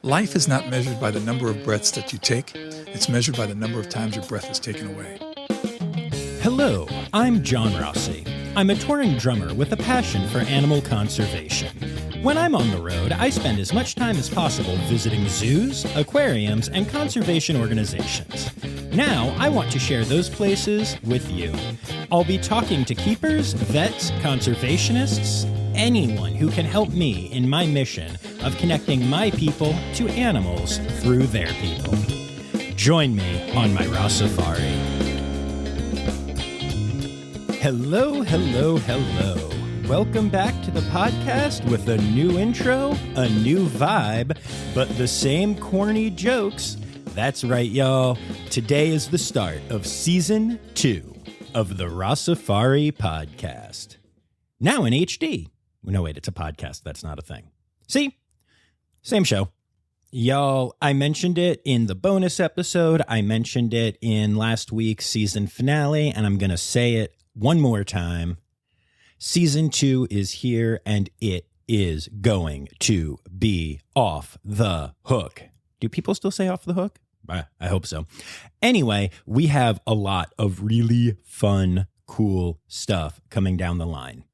Life is not measured by the number of breaths that you take. It's measured by the number of times your breath is taken away. Hello, I'm John Rossi. I'm a touring drummer with a passion for animal conservation. When I'm on the road, I spend as much time as possible visiting zoos, aquariums, and conservation organizations. Now, I want to share those places with you. I'll be talking to keepers, vets, conservationists, anyone who can help me in my mission of connecting my people to animals through their people. Join me on my Rossifari. Hello, hello, hello. Welcome back to the podcast with a new intro, a new vibe, but the same corny jokes. That's right, y'all. Today is the start of Season 2 of the Rossifari podcast. Now in HD. No, wait, it's a podcast. That's not a thing. See? Same show. Y'all, I mentioned it in the bonus episode. I mentioned it in last week's season finale, and I'm going to say it one more time. Season 2 is here, and it is going to be off the hook. Do people still say off the hook? I hope so. Anyway, we have a lot of really fun, cool stuff coming down the line.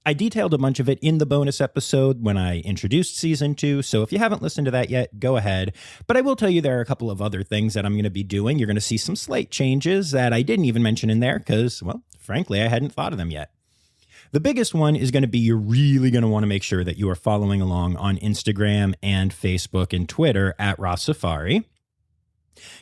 I detailed a bunch of it in the bonus episode when I introduced Season 2, so if you haven't listened to that yet, go ahead. But I will tell you there are a couple of other things that I'm going to be doing. You're going to see some slight changes that I didn't even mention in there because, well, frankly, I hadn't thought of them yet. The biggest one is going to be you're really going to want to make sure that you are following along on Instagram and Facebook and Twitter at Rossifari.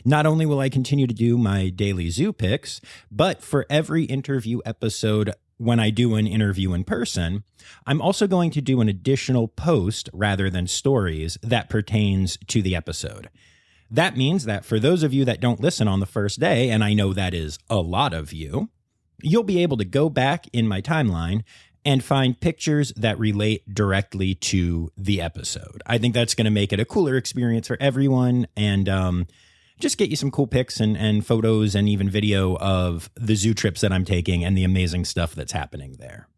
Not only will I continue to do my daily zoo picks, but for every interview episode, when I do an interview in person, I'm also going to do an additional post rather than stories that pertains to the episode. That means that for those of you that don't listen on the first day, and I know that is a lot of you, you'll be able to go back in my timeline and find pictures that relate directly to the episode. I think that's going to make it a cooler experience for everyone and just get you some cool pics and photos and even video of the zoo trips that I'm taking and the amazing stuff that's happening there.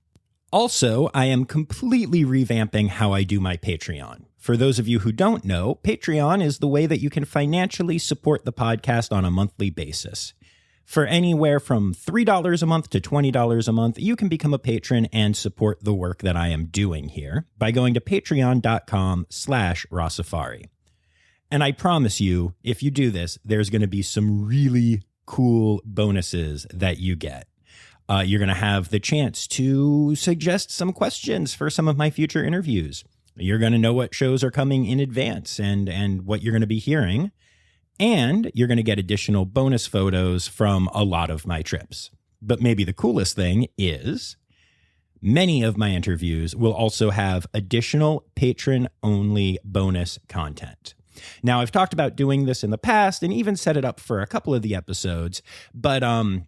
Also, I am completely revamping how I do my Patreon. For those of you who don't know, Patreon is the way that you can financially support the podcast on a monthly basis. For anywhere from $3 a month to $20 a month, you can become a patron and support the work that I am doing here by going to patreon.com/Rossifari. And I promise you, if you do this, there's going to be some really cool bonuses that you get. You're going to have the chance to suggest some questions for some of my future interviews. You're going to know what shows are coming in advance and what you're going to be hearing. And you're going to get additional bonus photos from a lot of my trips. But maybe the coolest thing is many of my interviews will also have additional patron-only bonus content. Now, I've talked about doing this in the past and even set it up for a couple of the episodes, but I'm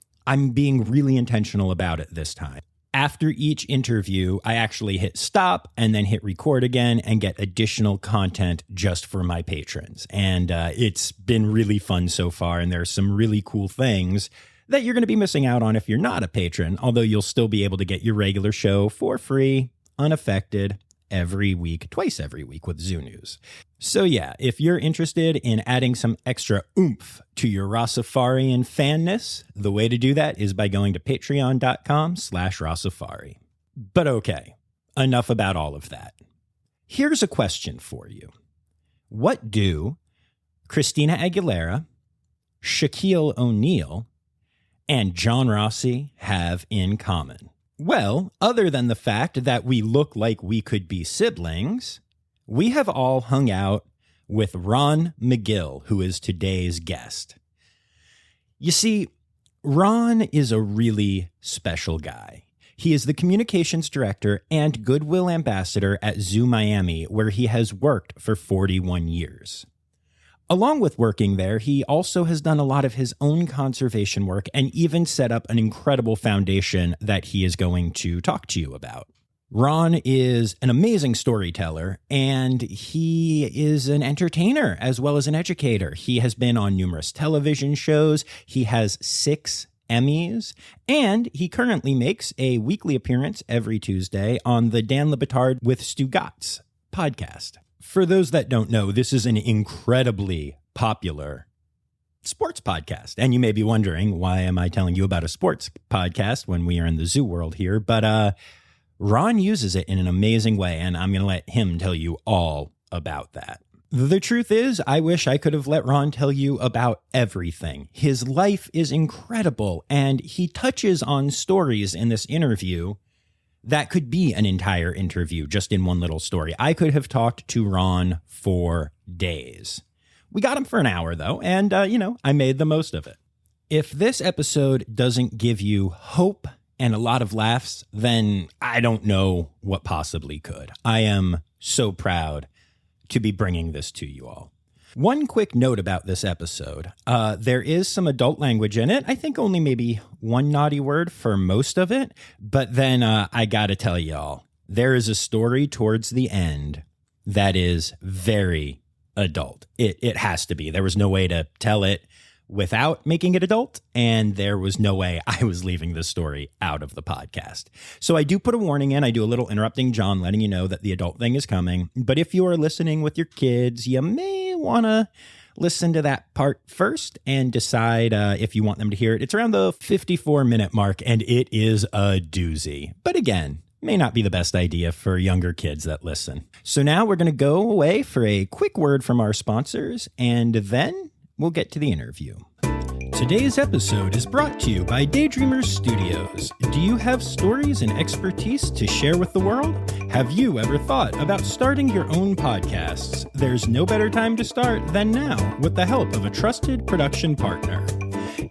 being really intentional about it this time. After each interview, I actually hit stop and then hit record again and get additional content just for my patrons. And it's been really fun so far, and there's some really cool things that you're going to be missing out on if you're not a patron, although you'll still be able to get your regular show for free, unaffected, every week, twice every week with Zoo News. So yeah, if you're interested in adding some extra oomph to your Rossifarian fanness, the way to do that is by going to patreon.com/Rossifari. But okay, enough about all of that. Here's a question for you. What do Christina Aguilera, Shaquille O'Neal, and John Rossi have in common? Well, other than the fact that we look like we could be siblings, we have all hung out with Ron Magill, who is today's guest. You see, Ron is a really special guy. He is the communications director and Goodwill ambassador at Zoo Miami, where he has worked for 41 years. Along with working there, he also has done a lot of his own conservation work and even set up an incredible foundation that he is going to talk to you about. Ron is an amazing storyteller, and he is an entertainer as well as an educator. He has been on numerous television shows. He has 6 Emmys, and he currently makes a weekly appearance every Tuesday on the Dan Le Batard with Stu Gatz podcast. For those that don't know, this is an incredibly popular sports podcast. And you may be wondering, why am I telling you about a sports podcast when we are in the zoo world here? But Ron uses it in an amazing way, and I'm going to let him tell you all about that. The truth is, I wish I could have let Ron tell you about everything. His life is incredible, and he touches on stories in this interview that could be an entire interview just in one little story. I could have talked to Ron for days. We got him for an hour, though, and, I made the most of it. If this episode doesn't give you hope and a lot of laughs, then I don't know what possibly could. I am so proud to be bringing this to you all. One quick note about this episode. There is some adult language in it. I think only maybe one naughty word for most of it. But then I gotta tell y'all, there is a story towards the end that is very adult. It has to be. There was no way to tell it without making it adult, and there was no way I was leaving this story out of the podcast. So I do put a warning in. I do a little interrupting John, letting you know that the adult thing is coming. But if you are listening with your kids, you may want to listen to that part first and decide if you want them to hear it. It's around the 54-minute mark, and it is a doozy. But again, may not be the best idea for younger kids that listen. So now we're going to go away for a quick word from our sponsors, and then we'll get to the interview. Today's episode is brought to you by Daydreamer Studios. Do you have stories and expertise to share with the world? Have you ever thought about starting your own podcasts? There's no better time to start than now with the help of a trusted production partner.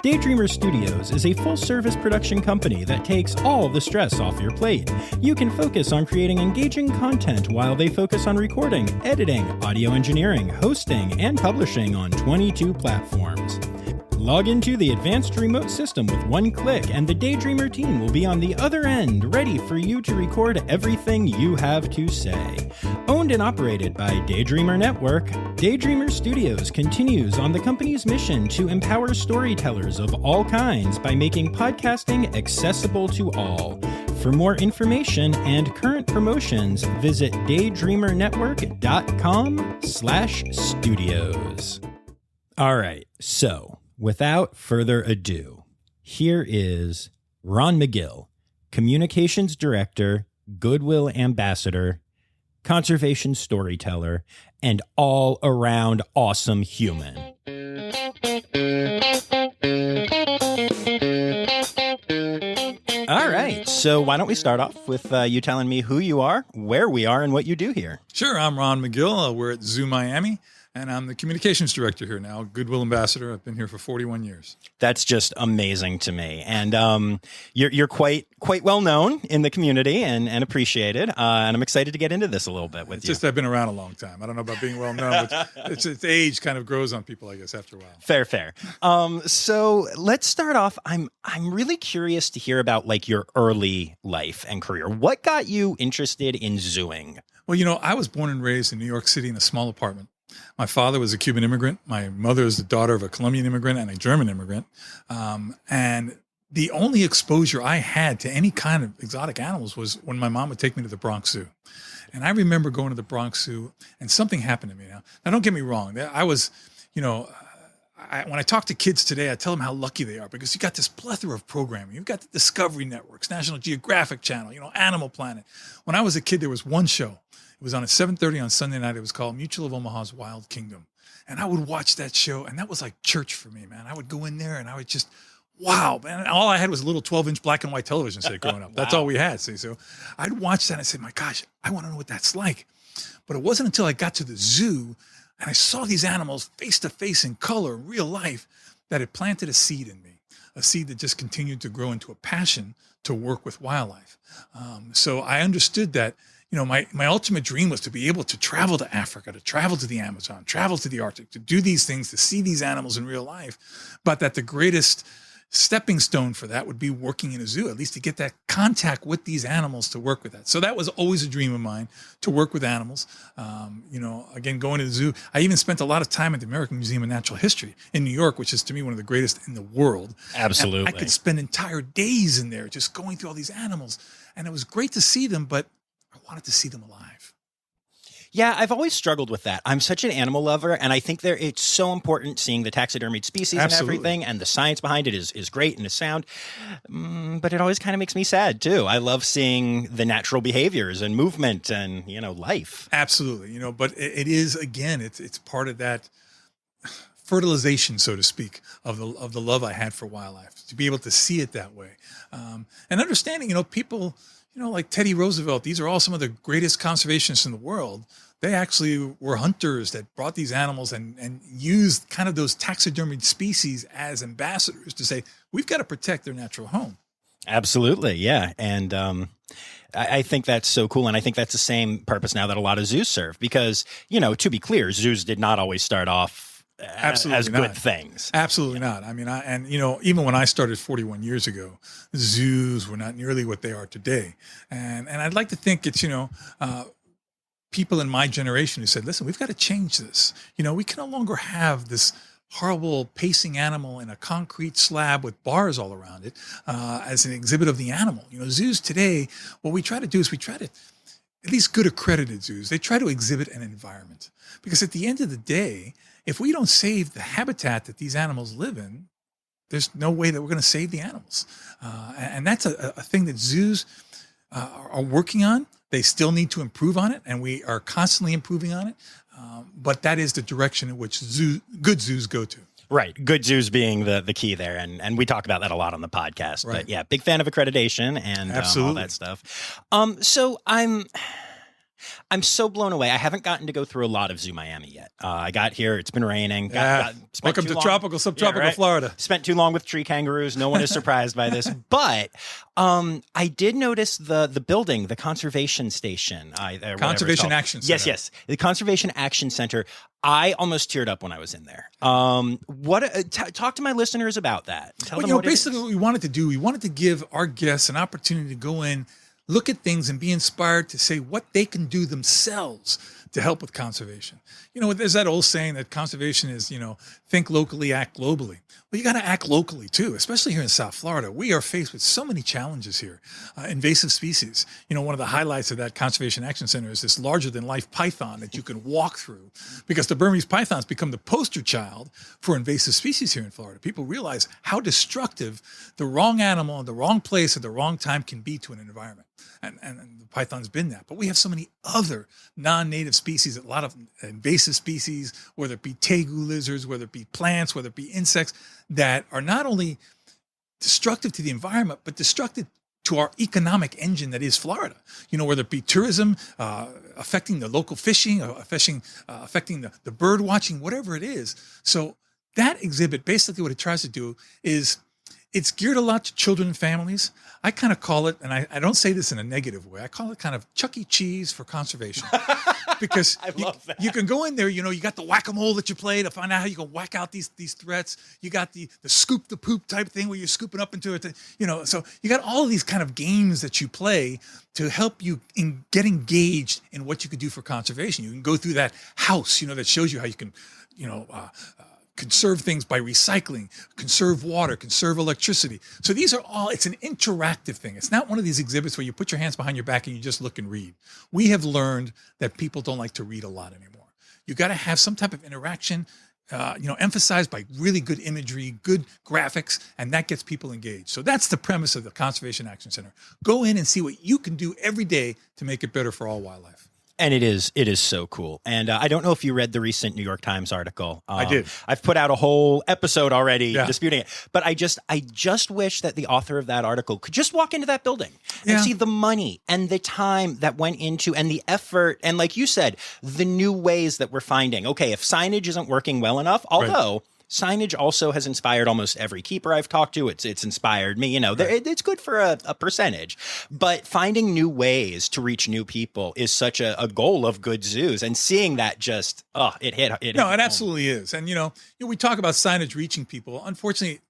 Daydreamer Studios is a full-service production company that takes all the stress off your plate. You can focus on creating engaging content while they focus on recording, editing, audio engineering, hosting, and publishing on 22 platforms. Log into the advanced remote system with one click, and the Daydreamer team will be on the other end, ready for you to record everything you have to say. Owned and operated by Daydreamer Network, Daydreamer Studios continues on the company's mission to empower storytellers of all kinds by making podcasting accessible to all. For more information and current promotions, visit daydreamernetwork.com/studios. All right, so without further ado, here is Ron Magill, Communications Director, Goodwill Ambassador, Conservation Storyteller, and all-around awesome human. All right, so why don't we start off with you telling me who you are, where we are, and what you do here. Sure, I'm Ron Magill. We're at Zoo Miami, and I'm the communications director here now, Goodwill Ambassador. I've been here for 41 years. That's just amazing to me. And you're quite well known in the community and appreciated. And I'm excited to get into this a little bit with you. It's just I've been around a long time. I don't know about being well known, but it's age kind of grows on people, I guess, after a while. Fair. So let's start off. I'm really curious to hear about like your early life and career. What got you interested in zooing? Well, I was born and raised in New York City in a small apartment. My father was a Cuban immigrant. My mother is the daughter of a Colombian immigrant and a German immigrant. And the only exposure I had to any kind of exotic animals was when my mom would take me to the Bronx Zoo. And I remember going to the Bronx Zoo, and something happened to me now. Now, don't get me wrong. I was, when I talk to kids today, I tell them how lucky they are because you got this plethora of programming. You've got the Discovery Networks, National Geographic Channel, Animal Planet. When I was a kid, there was one show. It was on at 7:30 on Sunday night. It was called Mutual of Omaha's Wild Kingdom. And I would watch that show, and that was like church for me, man. I would go in there, and I would just, wow, man. All I had was a little 12-inch black and white television set growing up. That's all we had, see? So I'd watch that, and I'd say, my gosh, I want to know what that's like. But it wasn't until I got to the zoo, and I saw these animals face-to-face in color, in real life, that it planted a seed in me, a seed that just continued to grow into a passion to work with wildlife. So I understood that, my ultimate dream was to be able to travel to Africa, to travel to the Amazon, travel to the Arctic, to do these things, to see these animals in real life, but that the greatest stepping stone for that would be working in a zoo, at least to get that contact with these animals to work with that. So that was always a dream of mine, to work with animals. Again, going to the zoo. I even spent a lot of time at the American Museum of Natural History in New York, which is to me one of the greatest in the world. Absolutely. And I could spend entire days in there just going through all these animals. And it was great to see them, but I wanted to see them alive. Yeah, I've always struggled with that. I'm such an animal lover, and I think it's so important seeing the taxidermied species Absolutely. and everything, and the science behind it is great and is sound. But it always kind of makes me sad too. I love seeing the natural behaviors and movement and life. Absolutely, but it is, again, it's part of that fertilization, so to speak, of the love I had for wildlife, to be able to see it that way, and understanding, people. Like Teddy Roosevelt, these are all some of the greatest conservationists in the world. They actually were hunters that brought these animals and used kind of those taxidermied species as ambassadors to say, we've got to protect their natural home. Absolutely. Yeah. And I think that's so cool. And I think that's the same purpose now that a lot of zoos serve, because, to be clear, zoos did not always start off Absolutely as not. good things. Absolutely not. I mean, even when I started 41 years ago, zoos were not nearly what they are today. And I'd like to think it's, people in my generation who said, listen, we've got to change this. We can no longer have this horrible pacing animal in a concrete slab with bars all around it as an exhibit of the animal. Zoos today, what we try to do is at least good accredited zoos, they try to exhibit an environment. Because at the end of the day, if we don't save the habitat that these animals live in, there's no way that we're going to save the animals. And that's a thing that zoos are working on. They still need to improve on it, and we are constantly improving on it. But that is the direction in which good zoos go to. Right. Good zoos being the key there. And we talk about that a lot on the podcast. Right. But yeah, big fan of accreditation and all that stuff. So I'm so blown away. I haven't gotten to go through a lot of Zoo Miami yet. I got here. It's been raining. Welcome to tropical, subtropical Florida. Spent too long with tree kangaroos. No one is surprised by this. But I did notice the building, the conservation station. Conservation Action Center. Yes. The Conservation Action Center. I almost teared up when I was in there. Talk to my listeners about that. Tell them basically what we wanted to do, we wanted to give our guests an opportunity to go in, look at things and be inspired to say what they can do themselves to help with conservation. There's that old saying that conservation is, think locally, act globally. Well, you got to act locally too, especially here in South Florida. We are faced with so many challenges here. Invasive species. One of the highlights of that Conservation Action Center is this larger than life python that you can walk through, because the Burmese python's become the poster child for invasive species here in Florida. People realize how destructive the wrong animal in the wrong place at the wrong time can be to an environment. And the python's been that. But we have so many other non-native species, a lot of invasive species, whether it be tegu lizards, whether it be plants, whether it be insects, that are not only destructive to the environment, but destructive to our economic engine that is Florida. Whether it be tourism, affecting the local fishing, affecting the bird watching, whatever it is. So that exhibit, basically what it tries to do is it's geared a lot to children and families. I kind of call it, and I don't say this in a negative way, I call it kind of Chuck E. Cheese for conservation. Because I love that. You can go in there, you got the whack-a-mole that you play to find out how you can whack out these threats. You got the scoop the poop type thing where you're scooping up into it. So you got all of these kind of games that you play to help you get engaged in what you could do for conservation. You can go through that house, that shows you how you can, conserve things by recycling, conserve water, conserve electricity. So these are all, it's an interactive thing. It's not one of these exhibits where you put your hands behind your back and you just look and read. We have learned that people don't like to read a lot anymore. You got to have some type of interaction, emphasized by really good imagery, good graphics, and that gets people engaged. So that's the premise of the Conservation Action Center. Go in and see what you can do every day to make it better for all wildlife. And it is so cool. And I don't know if you read the recent New York Times article. I did. I've put out a whole episode already disputing it. But I just wish that the author of that article could just walk into that building and see the money and the time that went into, and the effort, and like you said, the new ways that we're finding. Okay, if signage isn't working well enough, although signage also has inspired almost every keeper I've talked to. It's inspired me. It's good for a percentage. But finding new ways to reach new people is such a goal of good zoos. And seeing that just, it hit. No, it absolutely is. And, we talk about signage reaching people. Unfortunately,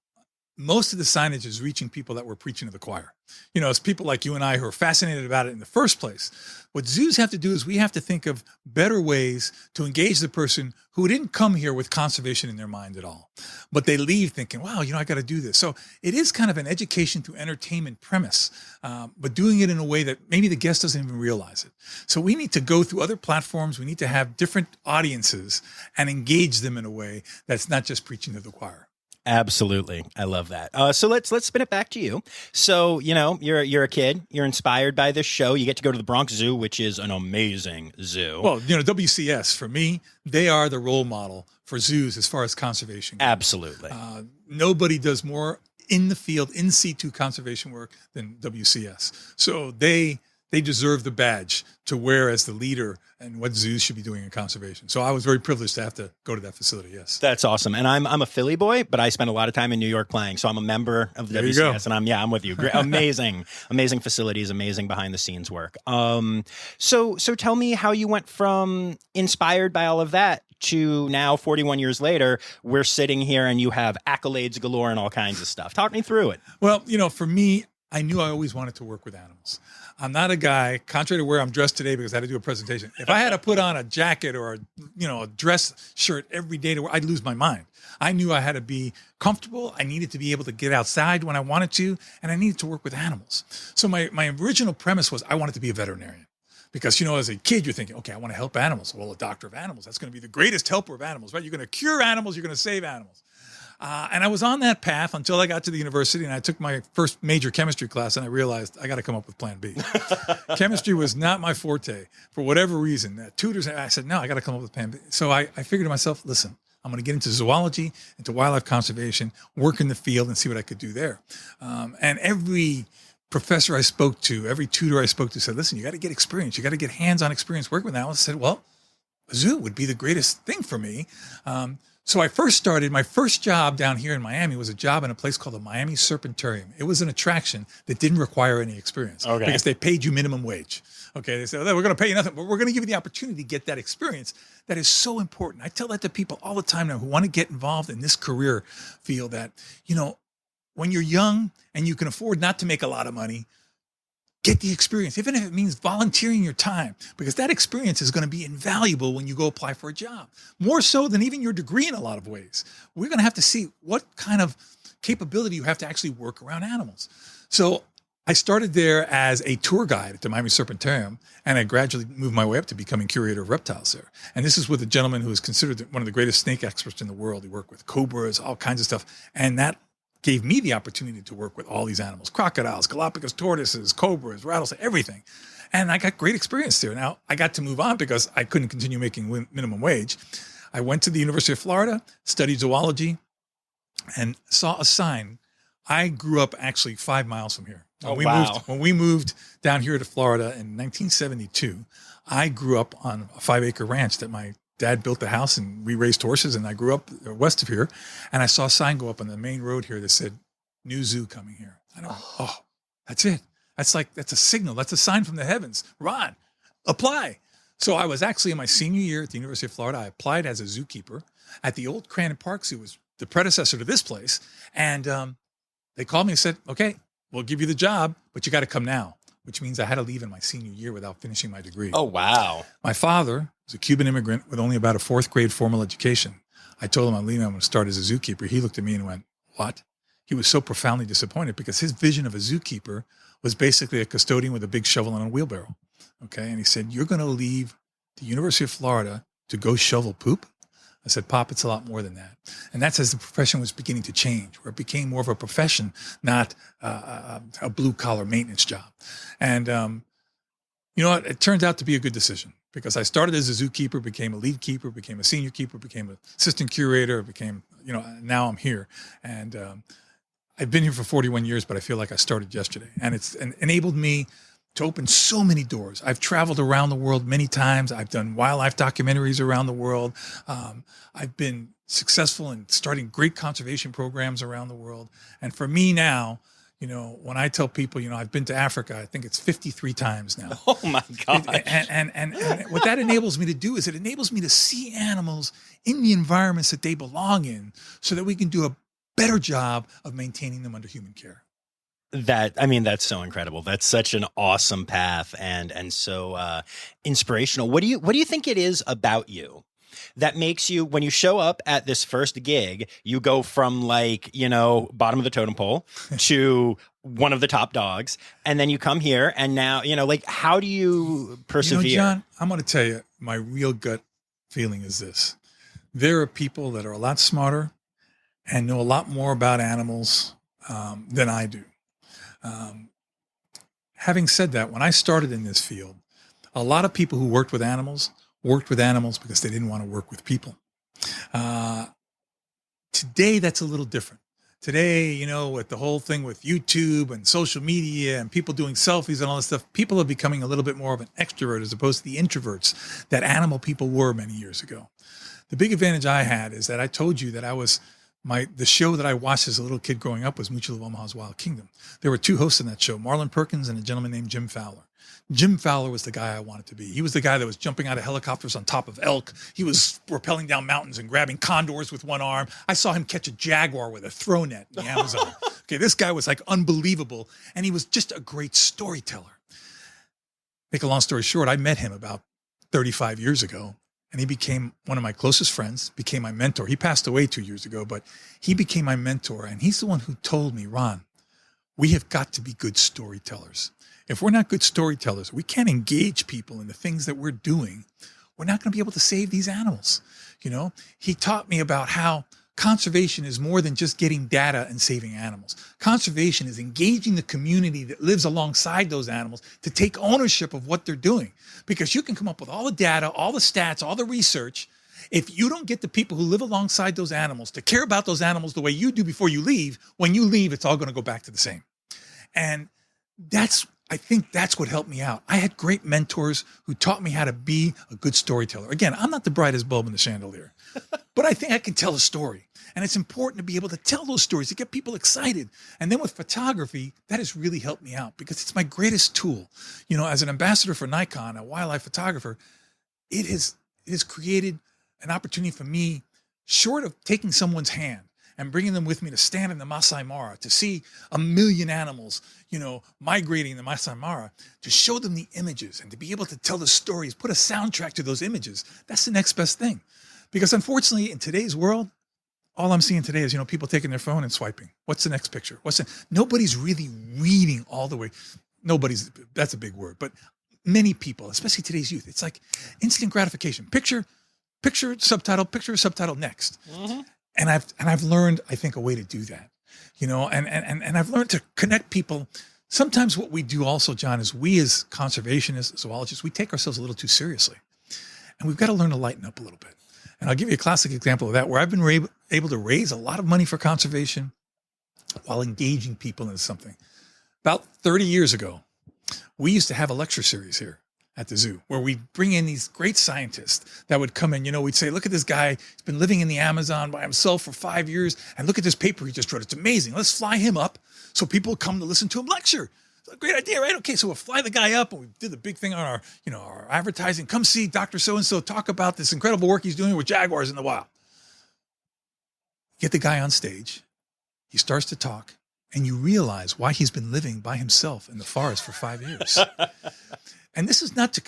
most of the signage is reaching people that were preaching to the choir. You know, it's people like you and I who are fascinated about it in the first place. What zoos have to do is we have to think of better ways to engage the person who didn't come here with conservation in their mind at all, but they leave thinking, wow, you know, I got to do this. So it is kind of an education through entertainment premise, but doing it in a way that maybe the guest doesn't even realize it. So we need to go through other platforms. We need to have different audiences and engage them in a way that's not just preaching to the choir. Absolutely. I love that. So let's spin it back to you. So, you know, you're a kid, you're inspired by this show. You get to go to the Bronx Zoo, which is an amazing zoo. Well, you know, WCS, for me, they are the role model for zoos as far as conservation goes. Absolutely. Nobody does more in the field, in situ conservation work than WCS. So they deserve the badge to wear as the leader and what zoos should be doing in conservation. So I was very privileged to have to go to that facility. Yes. That's awesome. And I'm a Philly boy, but I spend a lot of time in New York playing. So I'm a member of the There you WCS go. and I'm with you. Great, amazing facilities, amazing behind the scenes work. So tell me how you went from inspired by all of that to now 41 years later, we're sitting here and you have accolades galore and all kinds of stuff. Talk me through it. Well, you know, for me, I knew I always wanted to work with animals. I'm not a guy, contrary to where I'm dressed today because I had to do a presentation. If I had to put on a jacket or a dress shirt every day to work, I'd lose my mind. I knew I had to be comfortable. I needed to be able to get outside when I wanted to, and I needed to work with animals. So my original premise was I wanted to be a veterinarian. Because, you know, as a kid, you're thinking, okay, I want to help animals. Well, a doctor of animals, that's going to be the greatest helper of animals, right? You're going to cure animals, you're going to save animals. And I was on that path until I got to the university and I took my first major chemistry class and I realized I got to come up with plan B. Chemistry was not my forte for whatever reason. Tutors, I said, no, I got to come up with plan B. So I figured to myself, listen, I'm going to get into zoology, into wildlife conservation, work in the field and see what I could do there. And every professor I spoke to, every tutor I spoke to said, listen, you got to get experience. You got to get hands-on experience working with animals. I said, well, a zoo would be the greatest thing for me. So my first job down here in Miami was a job in a place called the Miami Serpentarium. It was an attraction that didn't require any experience because they paid you minimum wage. Okay, they said, oh, we're going to pay you nothing, but we're going to give you the opportunity to get that experience. That is so important. I tell that to people all the time now who want to get involved in this career field that, you know, when you're young and you can afford not to make a lot of money, get the experience, even if it means volunteering your time, because that experience is going to be invaluable when you go apply for a job, more so than even your degree in a lot of ways. We're going to have to see what kind of capability you have to actually work around animals. So I started there as a tour guide at the Miami Serpentarium, and I gradually moved my way up to becoming curator of reptiles there. And this is with a gentleman who is considered one of the greatest snake experts in the world. He worked with cobras, all kinds of stuff. And that gave me the opportunity to work with all these animals, crocodiles, Galapagos tortoises, cobras, rattlesnakes, everything. And I got great experience there. Now, I got to move on because I couldn't continue making minimum wage. I went to the University of Florida, studied zoology, and saw a sign. I grew up actually 5 miles from here. When we moved down here to Florida in 1972, I grew up on a 5-acre ranch that my dad built the house and we raised horses, and I grew up west of here, and I saw a sign go up on the main road here that said, new zoo coming here. I know, that's it. That's a signal. That's a sign from the heavens. Ron, apply. So I was actually in my senior year at the University of Florida. I applied as a zookeeper at the old Crandon Park Zoo. It was the predecessor to this place. And they called me and said, okay, we'll give you the job, but you got to come now, which means I had to leave in my senior year without finishing my degree. Oh, wow. My father was a Cuban immigrant with only about a 4th grade formal education. I told him I'm leaving, I'm going to start as a zookeeper. He looked at me and went, what? He was so profoundly disappointed because his vision of a zookeeper was basically a custodian with a big shovel and a wheelbarrow. Okay. And he said, you're going to leave the University of Florida to go shovel poop? I said, Pop, it's a lot more than that. And that's as the profession was beginning to change, where it became more of a profession, not a blue-collar maintenance job. And you know what? It turned out to be a good decision because I started as a zookeeper, became a lead keeper, became a senior keeper, became an assistant curator, now I'm here. And I've been here for 41 years, but I feel like I started yesterday. And it's enabled me to open so many doors. I've traveled around the world many times. I've done wildlife documentaries around the world. I've been successful in starting great conservation programs around the world. And for me now, when I tell people, I've been to Africa, I think it's 53 times now. Oh my gosh. And what that enables me to do is it enables me to see animals in the environments that they belong in so that we can do a better job of maintaining them under human care. That's so incredible. That's such an awesome path and so inspirational. What do you think it is about you that makes you, when you show up at this first gig, you go from bottom of the totem pole to one of the top dogs, and then you come here and now, how do you persevere? John, I'm going to tell you, my real gut feeling is this. There are people that are a lot smarter and know a lot more about animals than I do. Having said that, when I started in this field, a lot of people who worked with animals because they didn't want to work with people. Today, that's a little different. Today, with the whole thing with YouTube and social media and people doing selfies and all this stuff, people are becoming a little bit more of an extrovert as opposed to the introverts that animal people were many years ago. The big advantage I had is that I told you that the show that I watched as a little kid growing up was Magill of Omaha's Wild Kingdom. There were two hosts in that show, Marlon Perkins and a gentleman named Jim Fowler. Jim Fowler was the guy I wanted to be. He was the guy that was jumping out of helicopters on top of elk. He was rappelling down mountains and grabbing condors with one arm. I saw him catch a jaguar with a throw net in the Amazon. Okay, this guy was like unbelievable, and he was just a great storyteller. Make a long story short, I met him about 35 years ago, and he became one of my closest friends, became my mentor. He passed away 2 years ago, but he became my mentor, and he's the one who told me, Ron, we have got to be good storytellers. If we're not good storytellers, we can't engage people in the things that we're doing. We're not going to be able to save these animals. He taught me about how conservation is more than just getting data and saving animals. Conservation is engaging the community that lives alongside those animals to take ownership of what they're doing. Because you can come up with all the data, all the stats, all the research. If you don't get the people who live alongside those animals to care about those animals the way you do before you leave, when you leave, it's all going to go back to the same. And I think that's what helped me out. I had great mentors who taught me how to be a good storyteller. Again, I'm not the brightest bulb in the chandelier, but I think I can tell a story. And it's important to be able to tell those stories to get people excited. And then with photography, that has really helped me out because it's my greatest tool. As an ambassador for Nikon, a wildlife photographer, it has created an opportunity for me, short of taking someone's hand and bringing them with me to stand in the Masai Mara, to see 1 million animals, migrating in the Masai Mara, to show them the images and to be able to tell the stories, put a soundtrack to those images. That's the next best thing. Because unfortunately, in today's world, all I'm seeing today is, people taking their phone and swiping. What's the next picture? Nobody's really reading all the way. That's a big word, but many people, especially today's youth, it's like instant gratification. Picture, subtitle, next. Mm-hmm. And I've learned, I think, a way to do that, and I've learned to connect people. Sometimes what we do also, John, is we as conservationists, zoologists, we take ourselves a little too seriously, and we've got to learn to lighten up a little bit. And I'll give you a classic example of that, where I've been able to raise a lot of money for conservation while engaging people into something. About 30 years ago, we used to have a lecture series here at the zoo where we'd bring in these great scientists that would come in. We'd say, look at this guy. He's been living in the Amazon by himself for 5 years. And look at this paper he just wrote. It's amazing. Let's fly him up so people come to listen to him lecture. It's a great idea, right? Okay, so we'll fly the guy up, and we did the big thing on our advertising. Come see Dr. So-and-so talk about this incredible work he's doing with jaguars in the wild. Get the guy on stage. He starts to talk, and you realize why he's been living by himself in the forest for 5 years. And this is not to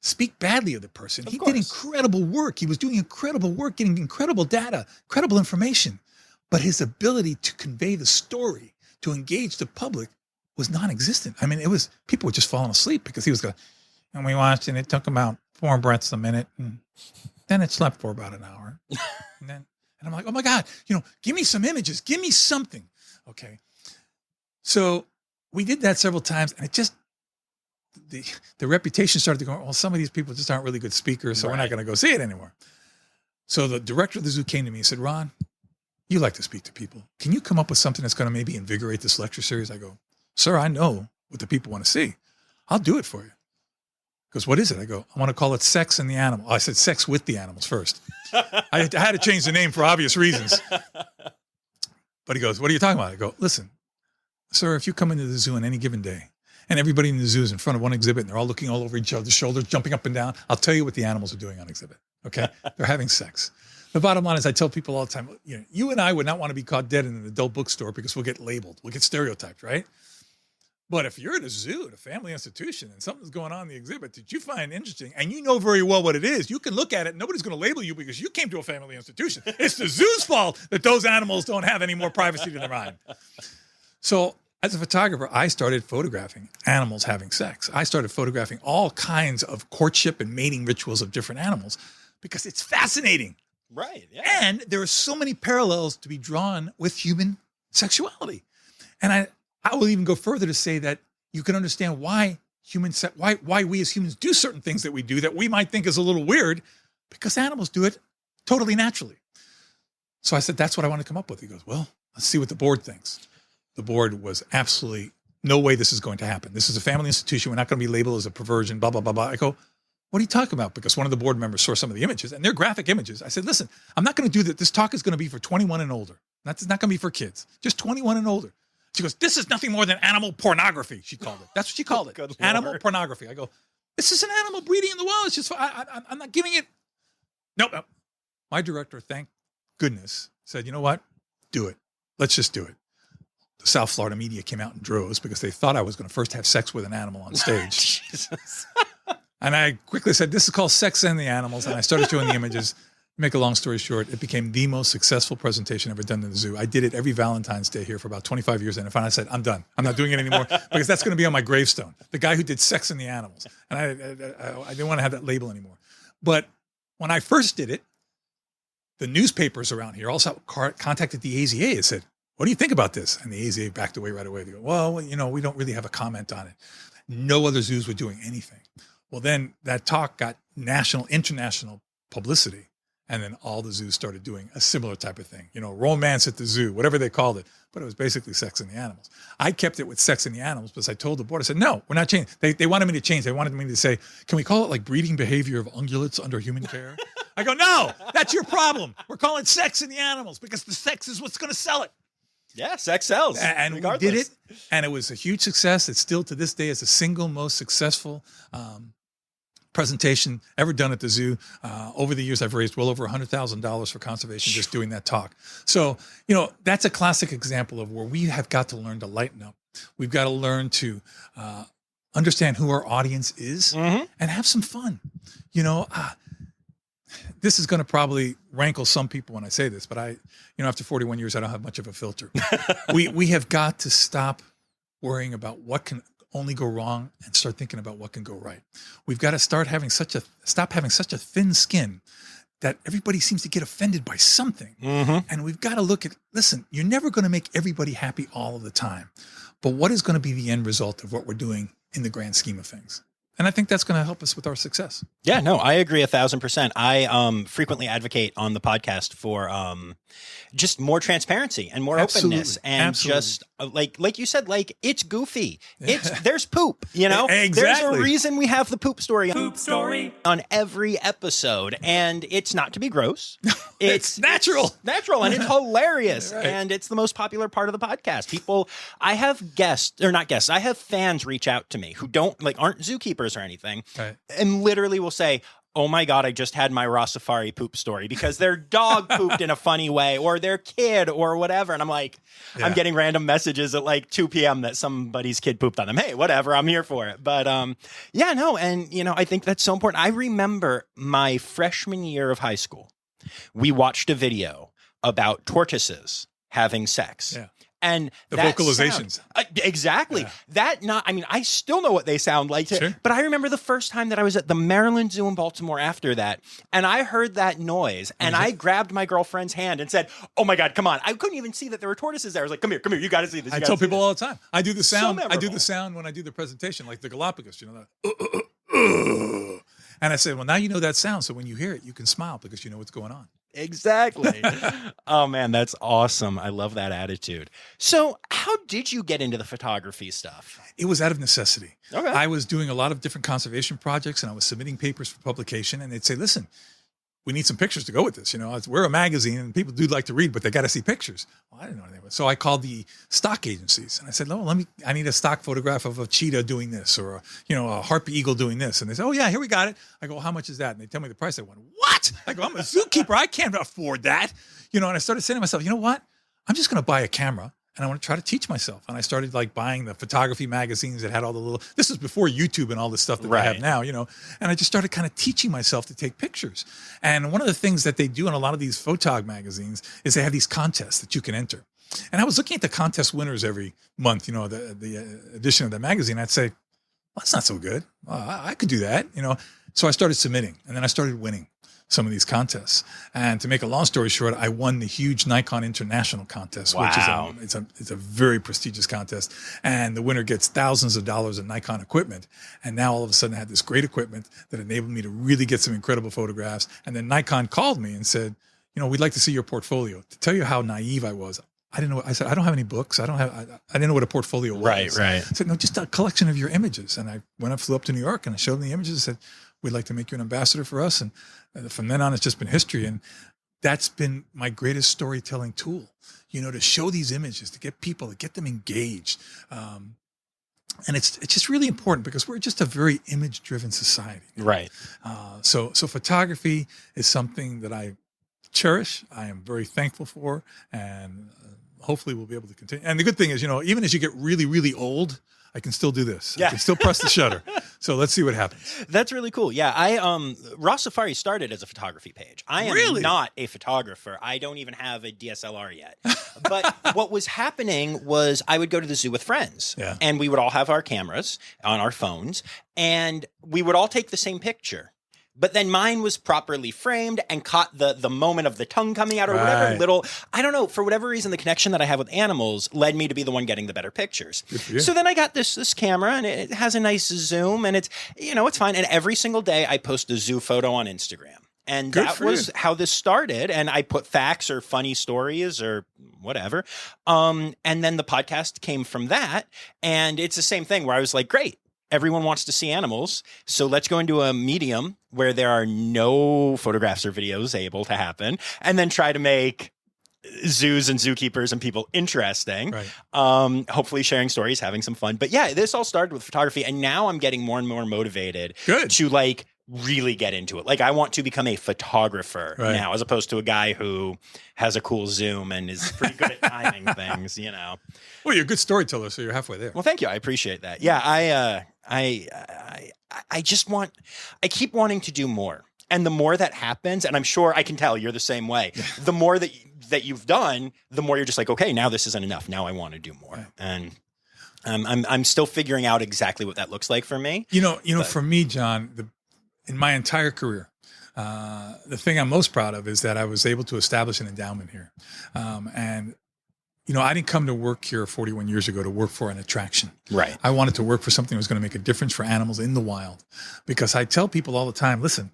speak badly of the person. He did incredible work. He was doing incredible work, getting incredible data, incredible information. But his ability to convey the story, to engage the public, was non-existent. People were just falling asleep because he was going, and we watched, and it took about 4 breaths a minute. And then it slept for about an hour. And I'm like, oh my God, give me some images. Give me something. Okay. So we did that several times, and it just, the reputation started to go, well, some of these people just aren't really good speakers, so We're not going to go see it anymore. So the director of the zoo came to me and said, Ron, you like to speak to people. Can you come up with something that's going to maybe invigorate this lecture series? I go, sir, I know what the people want to see. I'll do it for you. He goes, what is it? I go, I want to call it Sex and the Animal. I said sex with the animals first. I had to change the name for obvious reasons. But he goes, what are you talking about? I go, listen, sir, if you come into the zoo on any given day, and everybody in the zoo is in front of one exhibit, and they're all looking all over each other's shoulders, jumping up and down, I'll tell you what the animals are doing on exhibit, okay? They're having sex. The bottom line is I tell people all the time, you and I would not want to be caught dead in an adult bookstore because we'll get labeled. We'll get stereotyped, right? But if you're at a zoo, at a family institution, and something's going on in the exhibit that you find interesting, and you know very well what it is, you can look at it. And nobody's going to label you because you came to a family institution. It's the zoo's fault that those animals don't have any more privacy to their mind. So as a photographer, I started photographing animals having sex. I started photographing all kinds of courtship and mating rituals of different animals because it's fascinating. Right. Yeah. And there are so many parallels to be drawn with human sexuality. And I will even go further to say that you can understand why why we as humans do certain things that we do that we might think is a little weird, because animals do it totally naturally. So I said, that's what I want to come up with. He goes, well, let's see what the board thinks. The board was absolutely, no way this is going to happen. This is a family institution. We're not going to be labeled as a perversion, blah, blah, blah, blah. I go, what are you talking about? Because one of the board members saw some of the images, and they're graphic images. I said, listen, I'm not going to do that. This talk is going to be for 21 and older. That's not going to be for kids, just 21 and older. She goes, this is nothing more than animal pornography, she called it. That's what she called it. Animal pornography. I go, this is an animal breeding in the wild. It's just, I'm not giving it. Nope. My director, thank goodness, said, you know what? Do it. Let's just do it. The South Florida media came out in droves because they thought I was going to first have sex with an animal on stage. And I quickly said, this is called Sex and the Animals. And I started showing the images. Make a long story short, it became the most successful presentation ever done in the zoo. I did it every Valentine's Day here for about 25 years. And finally I said, I'm done. I'm not doing it anymore because that's going to be on my gravestone. The guy who did Sex and the Animals. And I didn't want to have that label anymore. But when I first did it, the newspapers around here also contacted the AZA and said, what do you think about this? And the AZA backed away right away. They go, well, we don't really have a comment on it. No other zoos were doing anything. Well, then that talk got national, international publicity. And then all the zoos started doing a similar type of thing, romance at the zoo, whatever they called it. But it was basically Sex and the Animals. I kept it with Sex and the Animals because I told the board, I said, no, we're not changing. They wanted me to change. They wanted me to say, can we call it like breeding behavior of ungulates under human care? I go, no, that's your problem. We're calling it Sex and the Animals because the sex is what's going to sell it. Yeah, sex sells. And regardless. We did it, and it was a huge success. It still to this day is the single most successful presentation ever done at the zoo. Over the years, I've raised well over $100,000 for conservation just doing that talk. So, that's a classic example of where we have got to learn to lighten up. We've got to learn to understand who our audience is and have some fun. This is going to probably rankle some people when I say this, but after 41 years, I don't have much of a filter. We have got to stop worrying about what can only go wrong and start thinking about what can go right. We've got to stop having such a thin skin that everybody seems to get offended by something. And we've got to listen, you're never going to make everybody happy all of the time, but what is going to be the end result of what we're doing in the grand scheme of things? And I think that's going to help us with our success. Yeah, no, I agree 1,000%. I frequently advocate on the podcast for just more transparency and more openness, and just like you said, it's goofy. There's poop, Exactly. There's a reason we have the poop story on every episode, and it's not to be gross. It's natural, and it's hilarious, right. And it's the most popular part of the podcast. I have I have fans reach out to me who aren't zookeepers or anything, right, and literally will say, oh my God, I just had my Rossifari poop story because their dog pooped in a funny way, or their kid, or whatever. And I'm like, I'm getting random messages at 2 p.m. that somebody's kid pooped on them. Hey, whatever, I'm here for it. But and I think that's so important. I remember my freshman year of high school, we watched a video about tortoises having sex. Yeah. And the vocalizations. Exactly. Yeah. I still know what they sound like, sure, but I remember the first time that I was at the Maryland Zoo in Baltimore after that, and I heard that noise, and I grabbed my girlfriend's hand and said, oh my God, come on. I couldn't even see that there were tortoises there. I was like, come here, you got to see this. I tell people all the time. I do the sound. I do the sound when I do the presentation, like the Galapagos, that. And I said, well, now you know that sound. So when you hear it, you can smile because you know what's going on. Exactly. Oh, man, that's awesome. I love that attitude. So how did you get into the photography stuff? It was out of necessity. Okay. I was doing a lot of different conservation projects, and I was submitting papers for publication, and they'd say, listen, we need some pictures to go with this. We're a magazine, and people do like to read, but they got to see pictures. Well, I didn't know anything about it. So I called the stock agencies, and I said, no, I need a stock photograph of a cheetah doing this, or a harpy eagle doing this. And they said, oh yeah, here we got it. I go, well, how much is that? And they tell me the price. I went, what? what? I go, I'm a zookeeper. I can't afford that. And I started saying to myself, you know what? I'm just going to buy a camera and I want to try to teach myself. And I started like buying the photography magazines that had all the little, this was before YouTube and all this stuff that I have now, and I just started kind of teaching myself to take pictures. And one of the things that they do in a lot of these photog magazines is they have these contests that you can enter. And I was looking at the contest winners every month, the edition of the magazine. I'd say, well, that's not so good. I could do that, So I started submitting and then I started winning some of these contests. And to make a long story short, I won the huge Nikon International contest, Wow. which is it's a very prestigious contest. And the winner gets thousands of dollars in Nikon equipment. And now all of a sudden I had this great equipment that enabled me to really get some incredible photographs. And then Nikon called me and said, we'd like to see your portfolio. To tell you how naive I was, I didn't know. I said, I don't have any books. I didn't know what a portfolio was. Right. I said, no, just a collection of your images. And I flew up to New York and I showed them the images and said, we'd like to make you an ambassador for us. And from then on, it's just been history. And that's been my greatest storytelling tool, to show these images, to get people, to get them engaged. And it's just really important because we're just a very image-driven society. Right. So photography is something that I cherish. I am very thankful for, and hopefully we'll be able to continue. And the good thing is, even as you get really, really old, I can still do this. Yeah. I can still press the shutter. So let's see what happens. That's really cool. Yeah, Rossifari started as a photography page. I am not a photographer. I don't even have a DSLR yet. But what was happening was I would go to the zoo with friends, and we would all have our cameras on our phones, and we would all take the same picture. But then mine was properly framed and caught the moment of the tongue coming out or whatever little, I don't know, for whatever reason, the connection that I have with animals led me to be the one getting the better pictures. So then I got this camera and it has a nice zoom and it's, it's fine. And every single day I post a zoo photo on Instagram. And that was how this started. And I put facts or funny stories or whatever. And then the podcast came from that. And it's the same thing where I was like, great. Everyone wants to see animals, so let's go into a medium where there are no photographs or videos able to happen, and then try to make zoos and zookeepers and people interesting. Right. Hopefully sharing stories, having some fun. But yeah, this all started with photography, and now I'm getting more and more motivated to really get into it. Like I want to become a photographer now, as opposed to a guy who has a cool zoom and is pretty good at timing things, Well, you're a good storyteller, so you're halfway there. Well, thank you. I appreciate that. Yeah, I just I keep wanting to do more. And the more that happens, and I'm sure I can tell you're the same way, the more that you've done, the more you're just like, okay, now this isn't enough. Now I want to do more. And I'm still figuring out exactly what that looks like for me. For me, John, in my entire career, the thing I'm most proud of is that I was able to establish an endowment here. And I didn't come to work here 41 years ago to work for an attraction. Right. I wanted to work for something that was going to make a difference for animals in the wild. Because I tell people all the time, listen,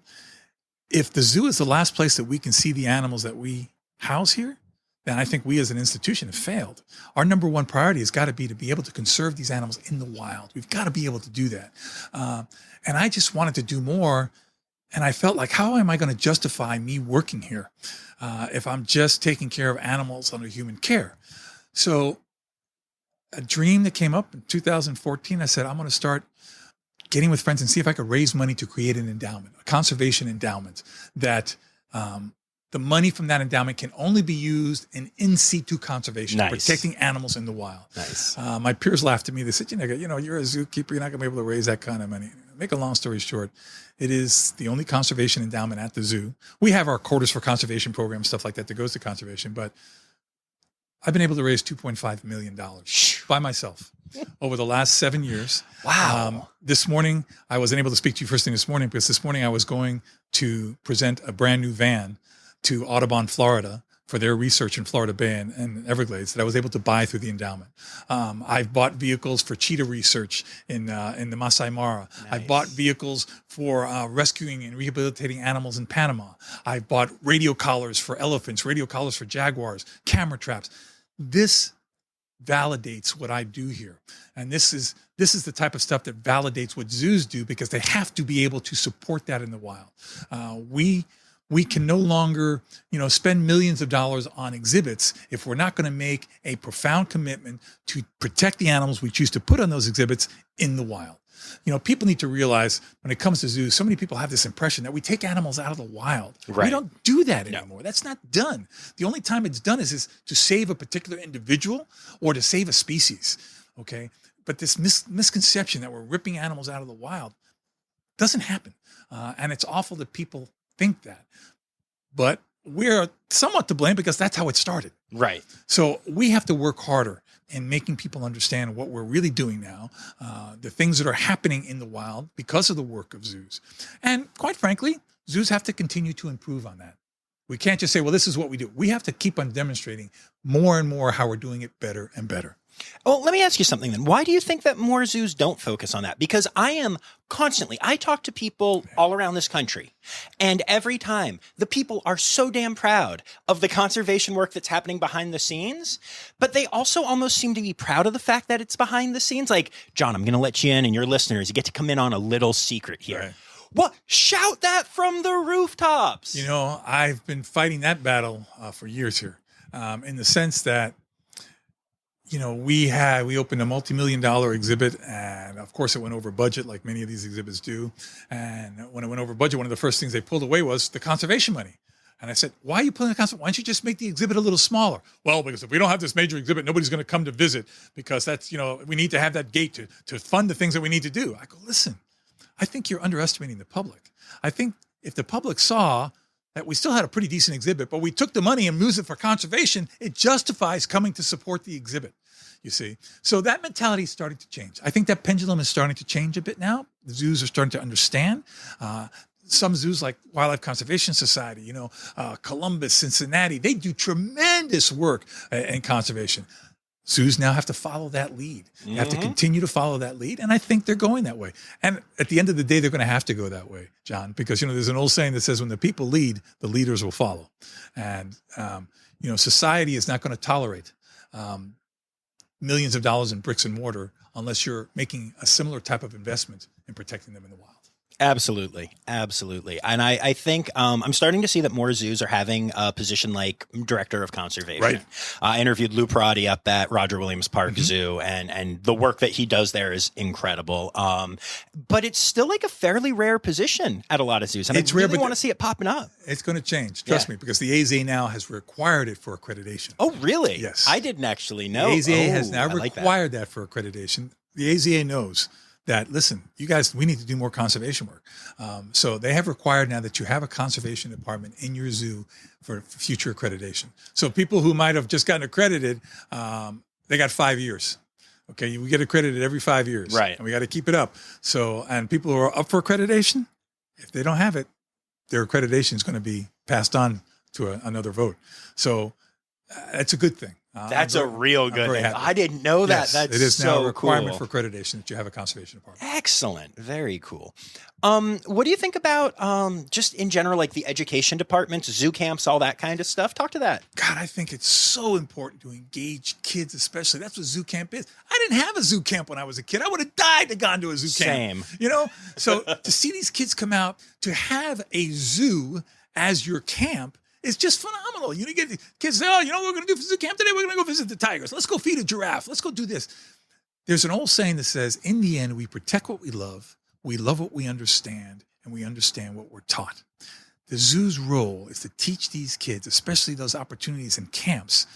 if the zoo is the last place that we can see the animals that we house here, then I think we as an institution have failed. Our number one priority has got to be able to conserve these animals in the wild. We've got to be able to do that. And I just wanted to do more. And I felt like, how am I going to justify me working here if I'm just taking care of animals under human care? So a dream that came up in 2014, I said, I'm going to start getting with friends and see if I could raise money to create an endowment, a conservation endowment that the money from that endowment can only be used in situ conservation, protecting animals in the wild. Nice. My peers laughed at me. They said, you're a zookeeper. You're not going to be able to raise that kind of money. Make a long story short, it is the only conservation endowment at the zoo. We have our quarters for conservation programs, stuff like that goes to conservation, but I've been able to raise $2.5 million by myself over the last 7 years. Wow. This morning, I wasn't able to speak to you first thing this morning because this morning I was going to present a brand new van to Audubon, Florida for their research in Florida Bay and Everglades that I was able to buy through the endowment. I've bought vehicles for cheetah research in the Masai Mara. Nice. I've bought vehicles for rescuing and rehabilitating animals in Panama. I've bought radio collars for elephants, radio collars for jaguars, camera traps. This validates what I do here. And this is the type of stuff that validates what zoos do because they have to be able to support that in the wild. We we can no longer, spend millions of dollars on exhibits if we're not going to make a profound commitment to protect the animals we choose to put on those exhibits in the wild. People need to realize when it comes to zoos, so many people have this impression that we take animals out of the wild. Right. We don't do that anymore. That's not done. The only time it's done is to save a particular individual or to save a species. Okay. But this misconception that we're ripping animals out of the wild doesn't happen. And it's awful that people think that. But we're somewhat to blame because that's how it started. Right. So we have to work harder in making people understand what we're really doing now, the things that are happening in the wild because of the work of zoos. And quite frankly, zoos have to continue to improve on that. We can't just say, well, this is what we do. We have to keep on demonstrating more and more how we're doing it better and better. Well, let me ask you something then. Why do you think that more zoos don't focus on that? Because I talk to people all around this country, and every time the people are so damn proud of the conservation work that's happening behind the scenes, but they also almost seem to be proud of the fact that it's behind the scenes. Like, John, I'm going to let you in, and your listeners, you get to come in on a little secret here. Right. What? Shout that from the rooftops. I've been fighting that battle for years here, in the sense that, we opened a multi-million-dollar exhibit, and of course it went over budget like many of these exhibits do. And when it went over budget, one of the first things they pulled away was the conservation money. And I said, why are you pulling the conservation? Why don't you just make the exhibit a little smaller? Well, because if we don't have this major exhibit, nobody's going to come to visit, because that's, we need to have that gate to fund the things that we need to do. I go, listen, I think you're underestimating the public. I think if the public saw that we still had a pretty decent exhibit, but we took the money and used it for conservation, it justifies coming to support the exhibit, you see. So that mentality is starting to change. I think that pendulum is starting to change a bit now. The zoos are starting to understand. Some zoos like Wildlife Conservation Society, Columbus, Cincinnati, they do tremendous work in conservation. Zoos now have to follow that lead. They have to continue to follow that lead. And I think they're going that way. And at the end of the day, they're going to have to go that way, John, because, there's an old saying that says when the people lead, the leaders will follow. And, society is not going to tolerate millions of dollars in bricks and mortar unless you're making a similar type of investment in protecting them in the wild. Absolutely. And I think I'm starting to see that more zoos are having a position like director of conservation. Right. I interviewed Lou Perotti up at Roger Williams Park Zoo, and the work that he does there is incredible. But it's still like a fairly rare position at a lot of zoos. And I really want to see it popping up. It's going to change. Trust me, because the AZA now has required it for accreditation. Oh, really? Yes. I didn't actually know. The AZA has now required that for accreditation. The AZA knows that, listen, you guys, we need to do more conservation work. So they have required now that you have a conservation department in your zoo for future accreditation. So people who might have just gotten accredited, they got 5 years. Okay, we get accredited every 5 years. Right. And we got to keep it up. So, and people who are up for accreditation, if they don't have it, their accreditation is going to be passed on to another vote. So that's a good thing. That's a real good thing. I didn't know that. Yes, That's it is now a requirement cool. for accreditation that you have a conservation department. Excellent. Very cool. What do you think about just in general, like the education departments, zoo camps, all that kind of stuff? Talk to that. God, I think it's so important to engage kids, especially. That's what zoo camp is. I didn't have a zoo camp when I was a kid. I would have died to gone to a zoo camp. Same. So to see these kids come out, to have a zoo as your camp, it's just phenomenal. You get the kids say, what we're going to do for zoo camp today? We're going to go visit the tigers. Let's go feed a giraffe. Let's go do this. There's an old saying that says, in the end, we protect what we love what we understand, and we understand what we're taught. The zoo's role is to teach these kids, especially those opportunities in camps,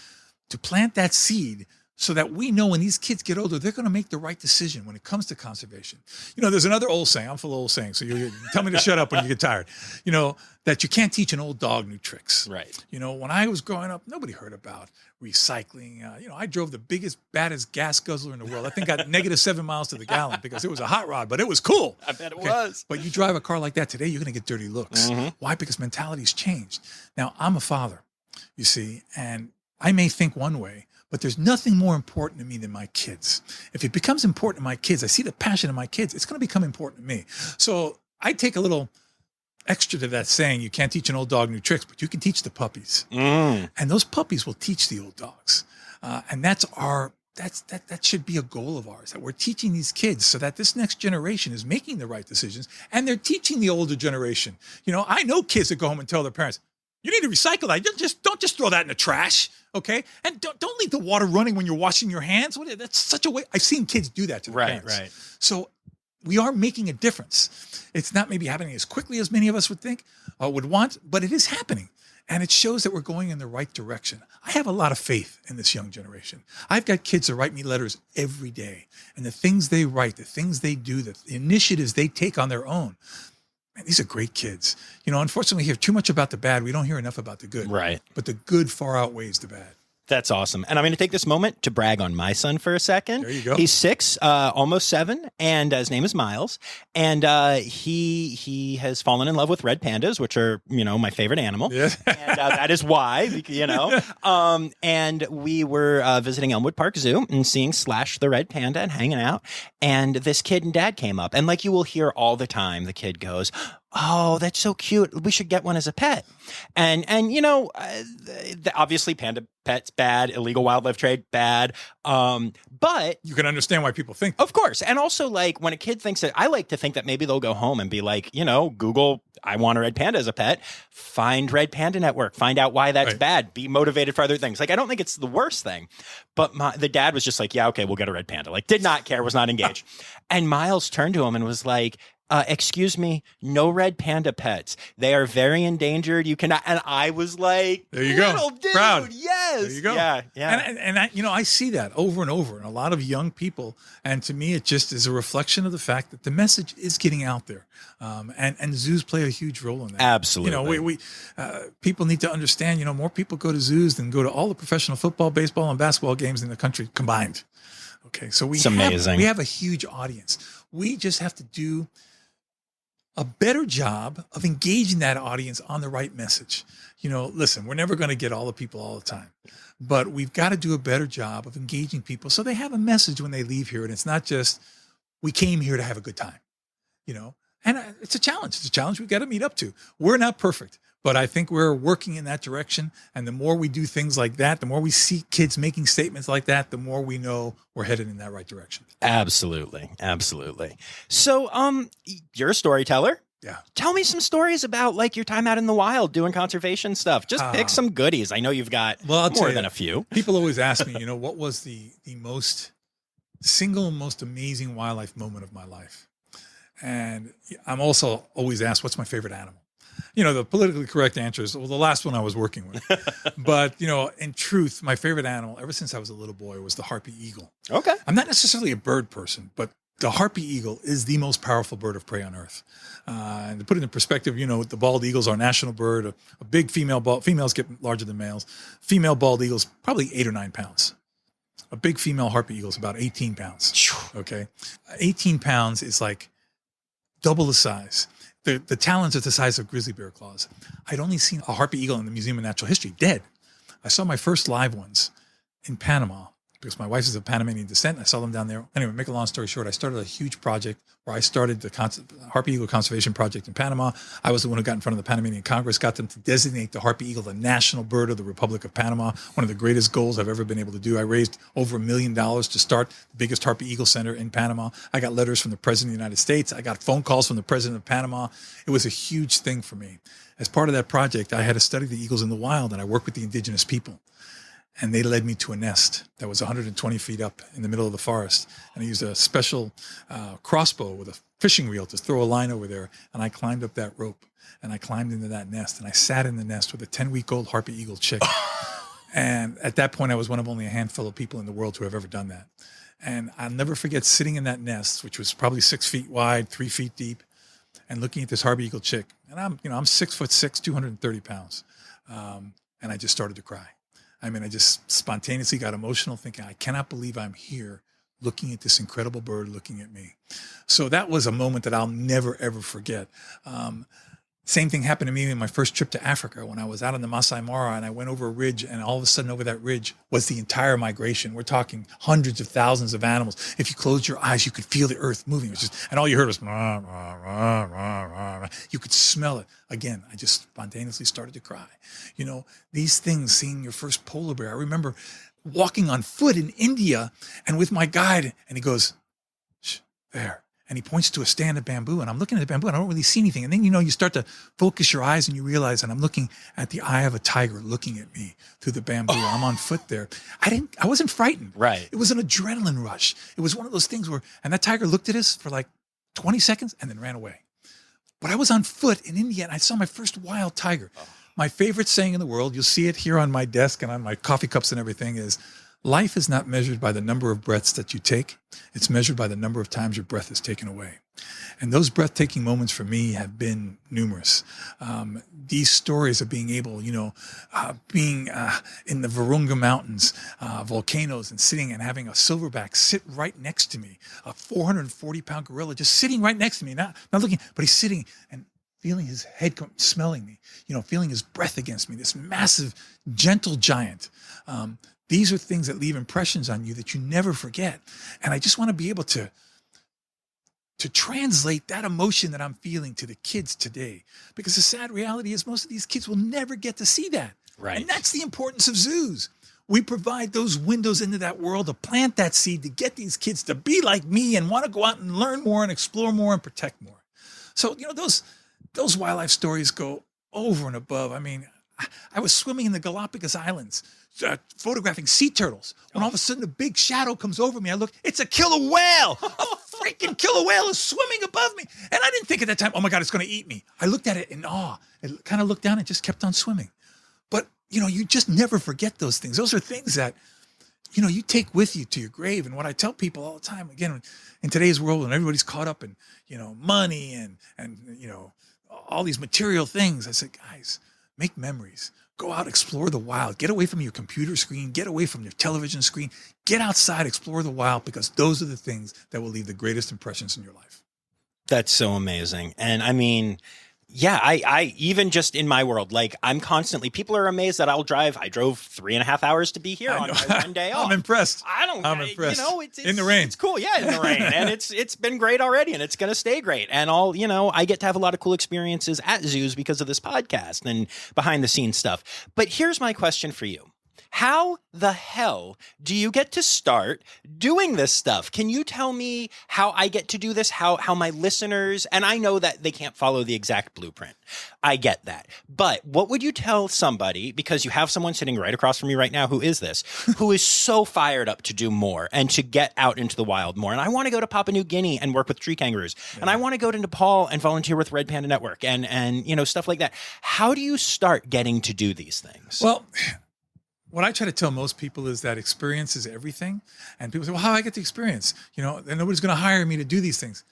to plant that seed so that we know when these kids get older, they're going to make the right decision when it comes to conservation. There's another old saying. I'm full of old sayings, so you tell me to shut up when you get tired. That you can't teach an old dog new tricks. Right. When I was growing up, nobody heard about recycling. I drove the biggest, baddest gas guzzler in the world. I think got -7 miles to the gallon because it was a hot rod, but it was cool. I bet it was. But you drive a car like that today, you're going to get dirty looks. Why? Because mentality's changed. Now, I'm a father, you see, and I may think one way, but there's nothing more important to me than my kids. If it becomes important to my kids, I see the passion in my kids, it's going to become important to me. So I take a little extra to that saying, you can't teach an old dog new tricks, but you can teach the puppies. And those puppies will teach the old dogs. And that's that should be a goal of ours, that we're teaching these kids so that this next generation is making the right decisions, and they're teaching the older generation. I know kids that go home and tell their parents, you need to recycle that. Don't just throw that in the trash, okay? And don't leave the water running when you're washing your hands. That's such a way. I've seen kids do that to their parents. Right. So we are making a difference. It's not maybe happening as quickly as many of us would think or would want, but it is happening. And it shows that we're going in the right direction. I have a lot of faith in this young generation. I've got kids that write me letters every day. And the things they write, the things they do, the initiatives they take on their own, man, these are great kids. Unfortunately, we hear too much about the bad. We don't hear enough about the good. Right. But the good far outweighs the bad. That's awesome. And I'm going to take this moment to brag on my son for a second. There you go. He's 6, almost 7, and his name is Miles. And he has fallen in love with red pandas, which are, my favorite animal. Yeah. And that is why, and we were visiting Elmwood Park Zoo and seeing Slash the red panda and hanging out. And this kid and dad came up. And like you will hear all the time, the kid goes, oh, that's so cute. We should get one as a pet. And obviously panda pets, bad. Illegal wildlife trade, bad. But you can understand why people think that. Of course. And also, like, when a kid thinks that, I like to think that maybe they'll go home and be like, Google, I want a red panda as a pet. Find Red Panda Network. Find out why that's bad. Be motivated for other things. Like, I don't think it's the worst thing. But the dad was just like, yeah, okay, we'll get a red panda. Like, did not care, was not engaged. And Miles turned to him and was like, excuse me, no red panda pets. They are very endangered. You cannot. And I was like, there you go. Dude, proud. Yes. There you go. Yeah. And I see that over and over in a lot of young people. And to me, it just is a reflection of the fact that the message is getting out there. And zoos play a huge role in that. Absolutely. We people need to understand, more people go to zoos than go to all the professional football, baseball, and basketball games in the country combined. Okay. So we have a huge audience. We just have to do a better job of engaging that audience on the right message. Listen, we're never going to get all the people all the time, but we've got to do a better job of engaging people so they have a message when they leave here. And it's not just, we came here to have a good time, and it's a challenge. It's a challenge we've got to meet up to. We're not perfect, but I think we're working in that direction. And the more we do things like that, the more we see kids making statements like that, the more we know we're headed in that right direction. Absolutely. Absolutely. So, you're a storyteller. Yeah. Tell me some stories about like your time out in the wild doing conservation stuff. Just pick some goodies. I know you've got more than a few. People always ask me, what was the most amazing wildlife moment of my life? And I'm also always asked, what's my favorite animal? The politically correct answer is, well, the last one I was working with. But, in truth, my favorite animal ever since I was a little boy was the harpy eagle. Okay. I'm not necessarily a bird person, but the harpy eagle is the most powerful bird of prey on earth. And to put it in perspective, the bald eagle is our national bird. A big females get larger than males. Female bald eagle's probably 8 or 9 pounds. A big female harpy eagle is about 18 pounds. Okay. 18 pounds is like double the size. The talons are the size of grizzly bear claws. I'd only seen a harpy eagle in the Museum of Natural History, dead. I saw my first live ones in Panama because my wife is of Panamanian descent. I saw them down there. Anyway, make a long story short, I started a huge project where I started the Harpy Eagle Conservation Project in Panama. I was the one who got in front of the Panamanian Congress, got them to designate the harpy eagle the national bird of the Republic of Panama, one of the greatest goals I've ever been able to do. I raised over $1 million to start the biggest harpy eagle center in Panama. I got letters from the President of the United States. I got phone calls from the President of Panama. It was a huge thing for me. As part of that project, I had to study the eagles in the wild, and I worked with the indigenous people. And they led me to a nest that was 120 feet up in the middle of the forest. And I used a special crossbow with a fishing reel to throw a line over there. And I climbed up that rope and I climbed into that nest. And I sat in the nest with a 10-week-old harpy eagle chick. And at that point, I was one of only a handful of people in the world who have ever done that. And I'll never forget sitting in that nest, which was probably 6 feet wide, 3 feet deep, and looking at this harpy eagle chick. And I'm 6'6", 230 pounds. And I just started to cry. I just spontaneously got emotional thinking, I cannot believe I'm here looking at this incredible bird looking at me. So that was a moment that I'll never, ever forget. Same thing happened to me in my first trip to Africa when I was out in the Masai Mara and I went over a ridge, and all of a sudden over that ridge was the entire migration. We're talking hundreds of thousands of animals. If you closed your eyes, you could feel the earth moving. And all you heard was, rah, rah, rah, rah, rah. You could smell it. Again, I just spontaneously started to cry. These things, seeing your first polar bear. I remember walking on foot in India and with my guide, and he goes, "Shh, there." And he points to a stand of bamboo, and I'm looking at the bamboo and I don't really see anything. And then, you start to focus your eyes and you realize, and I'm looking at the eye of a tiger looking at me through the bamboo. I'm on foot there. I wasn't frightened. Right. It was an adrenaline rush. It was one of those things where, and that tiger looked at us for like 20 seconds and then ran away. But I was on foot in India and I saw my first wild tiger. My favorite saying in the world, you'll see it here on my desk and on my coffee cups and everything, is life is not measured by the number of breaths that you take. It's measured by the number of times your breath is taken away. And those breathtaking moments for me have been numerous. These stories of being able, being in the Virunga Mountains, volcanoes, and sitting and having a silverback sit right next to me, a 440-pound gorilla just sitting right next to me, not looking, but he's sitting and feeling his head smelling me, feeling his breath against me, this massive, gentle giant. These are things that leave impressions on you that you never forget. And I just want to be able to translate that emotion that I'm feeling to the kids today. Because the sad reality is most of these kids will never get to see that. Right. And that's the importance of zoos. We provide those windows into that world to plant that seed to get these kids to be like me and want to go out and learn more and explore more and protect more. So, those wildlife stories go over and above. I mean, I was swimming in the Galapagos Islands, photographing sea turtles. When all of a sudden a big shadow comes over me, I look, it's a killer whale. A freaking killer whale is swimming above me. And I didn't think at that time, oh my God, it's going to eat me. I looked at it in awe. It kind of looked down and just kept on swimming. But, you just never forget those things. Those are things that, you take with you to your grave. And what I tell people all the time, again, in today's world, when everybody's caught up in, money and all these material things, I said, guys, make memories. Go out, explore the wild. Get away from your computer screen. Get away from your television screen. Get outside, explore the wild, because those are the things that will leave the greatest impressions in your life. That's so amazing. And I mean, yeah, I even just in my world, like I'm constantly, people are amazed that I drove 3.5 hours to be here on my one day off. I'm impressed. I'm impressed. It's in the rain. It's cool. Yeah, in the rain. And it's been great already and it's going to stay great. And I get to have a lot of cool experiences at zoos because of this podcast and behind the scenes stuff. But here's my question for you. How the hell do you get to start doing this stuff? Can you tell me how I get to do this? How my listeners, and I know that they can't follow the exact blueprint. I get that. But what would you tell somebody, because you have someone sitting right across from you right now who is so fired up to do more and to get out into the wild more. And I want to go to Papua New Guinea and work with tree kangaroos. Yeah. And I want to go to Nepal and volunteer with Red Panda Network and stuff like that. How do you start getting to do these things? Well, what I try to tell most people is that experience is everything. And people say, well, how do I get the experience? And nobody's going to hire me to do these things.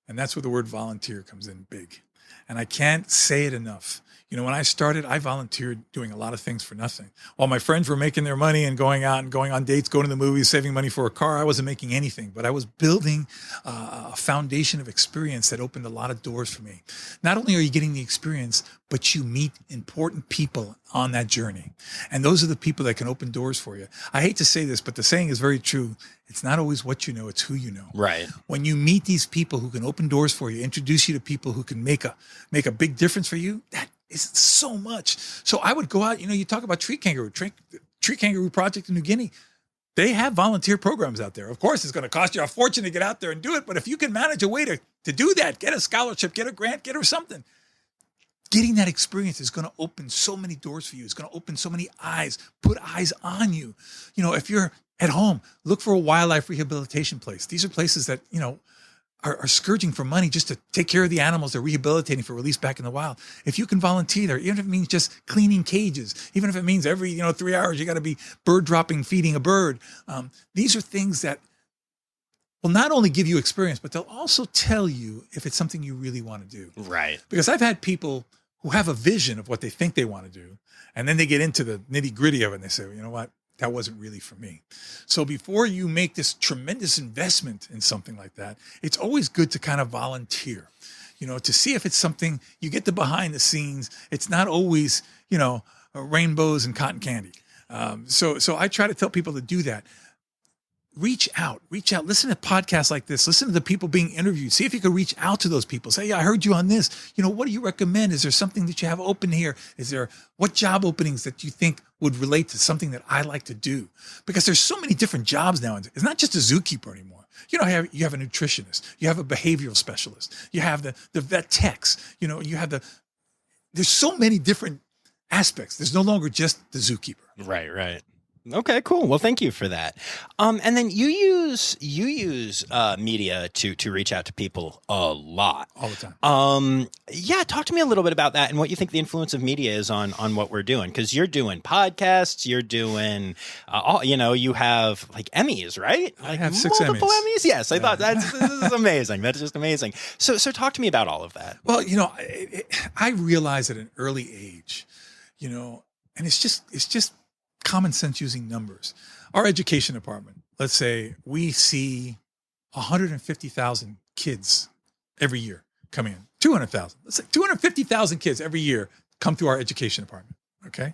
And that's where the word volunteer comes in big. And I can't say it enough. When I started, I volunteered doing a lot of things for nothing. While my friends were making their money and going out and going on dates, going to the movies, saving money for a car, I wasn't making anything. But I was building a foundation of experience that opened a lot of doors for me. Not only are you getting the experience, but you meet important people on that journey. And those are the people that can open doors for you. I hate to say this, but the saying is very true. It's not always what you know, it's who you know. Right. When you meet these people who can open doors for you, introduce you to people who can make a big difference for you, that is so much. So I would go out, you talk about tree kangaroo project in New Guinea. They have volunteer programs out there. Of course, it's going to cost you a fortune to get out there and do it. But if you can manage a way to do that, get a scholarship, get a grant, get her something. Getting that experience is going to open so many doors for you. It's going to open so many eyes, put eyes on you. If you're at home, look for a wildlife rehabilitation place. These are places that, are scourging for money just to take care of the animals they're rehabilitating for release back in the wild. If you can volunteer there, even if it means just cleaning cages, even if it means every 3 hours you got to be bird dropping, feeding a bird. These are things that will not only give you experience, but they'll also tell you if it's something you really want to do. Right. Because I've had people who have a vision of what they think they want to do, and then they get into the nitty gritty of it and they say, well, you know what? That wasn't really for me. So before you make this tremendous investment in something like that, it's always good to kind of volunteer, to see if it's something you get the behind the scenes. It's not always, rainbows and cotton candy. So I try to tell people to do that. reach out, listen to podcasts like this, listen to the people being interviewed, see if you can reach out to those people. Say, yeah, I heard you on this. What do you recommend? Is there something that you have open here? What job openings that you think would relate to something that I like to do? Because there's so many different jobs now. It's not just a zookeeper anymore. You have a nutritionist, you have a behavioral specialist, you have the vet techs, there's so many different aspects. There's no longer just the zookeeper. Right. Okay, cool. Well, thank you for that. And then you use media to reach out to people a lot, all the time. Yeah, talk to me a little bit about that and what you think the influence of media is on what we're doing. Because you're doing podcasts, you're doing, you have like Emmys, right? I have 6 multiple Emmys. Yes, I thought this is amazing. That's just amazing. So talk to me about all of that. Well, I realized at an early age, and it's just common sense using numbers. Our education department, let's say we see 150,000 kids every year come in. 200,000. Let's say 250,000 kids every year come through our education department. Okay.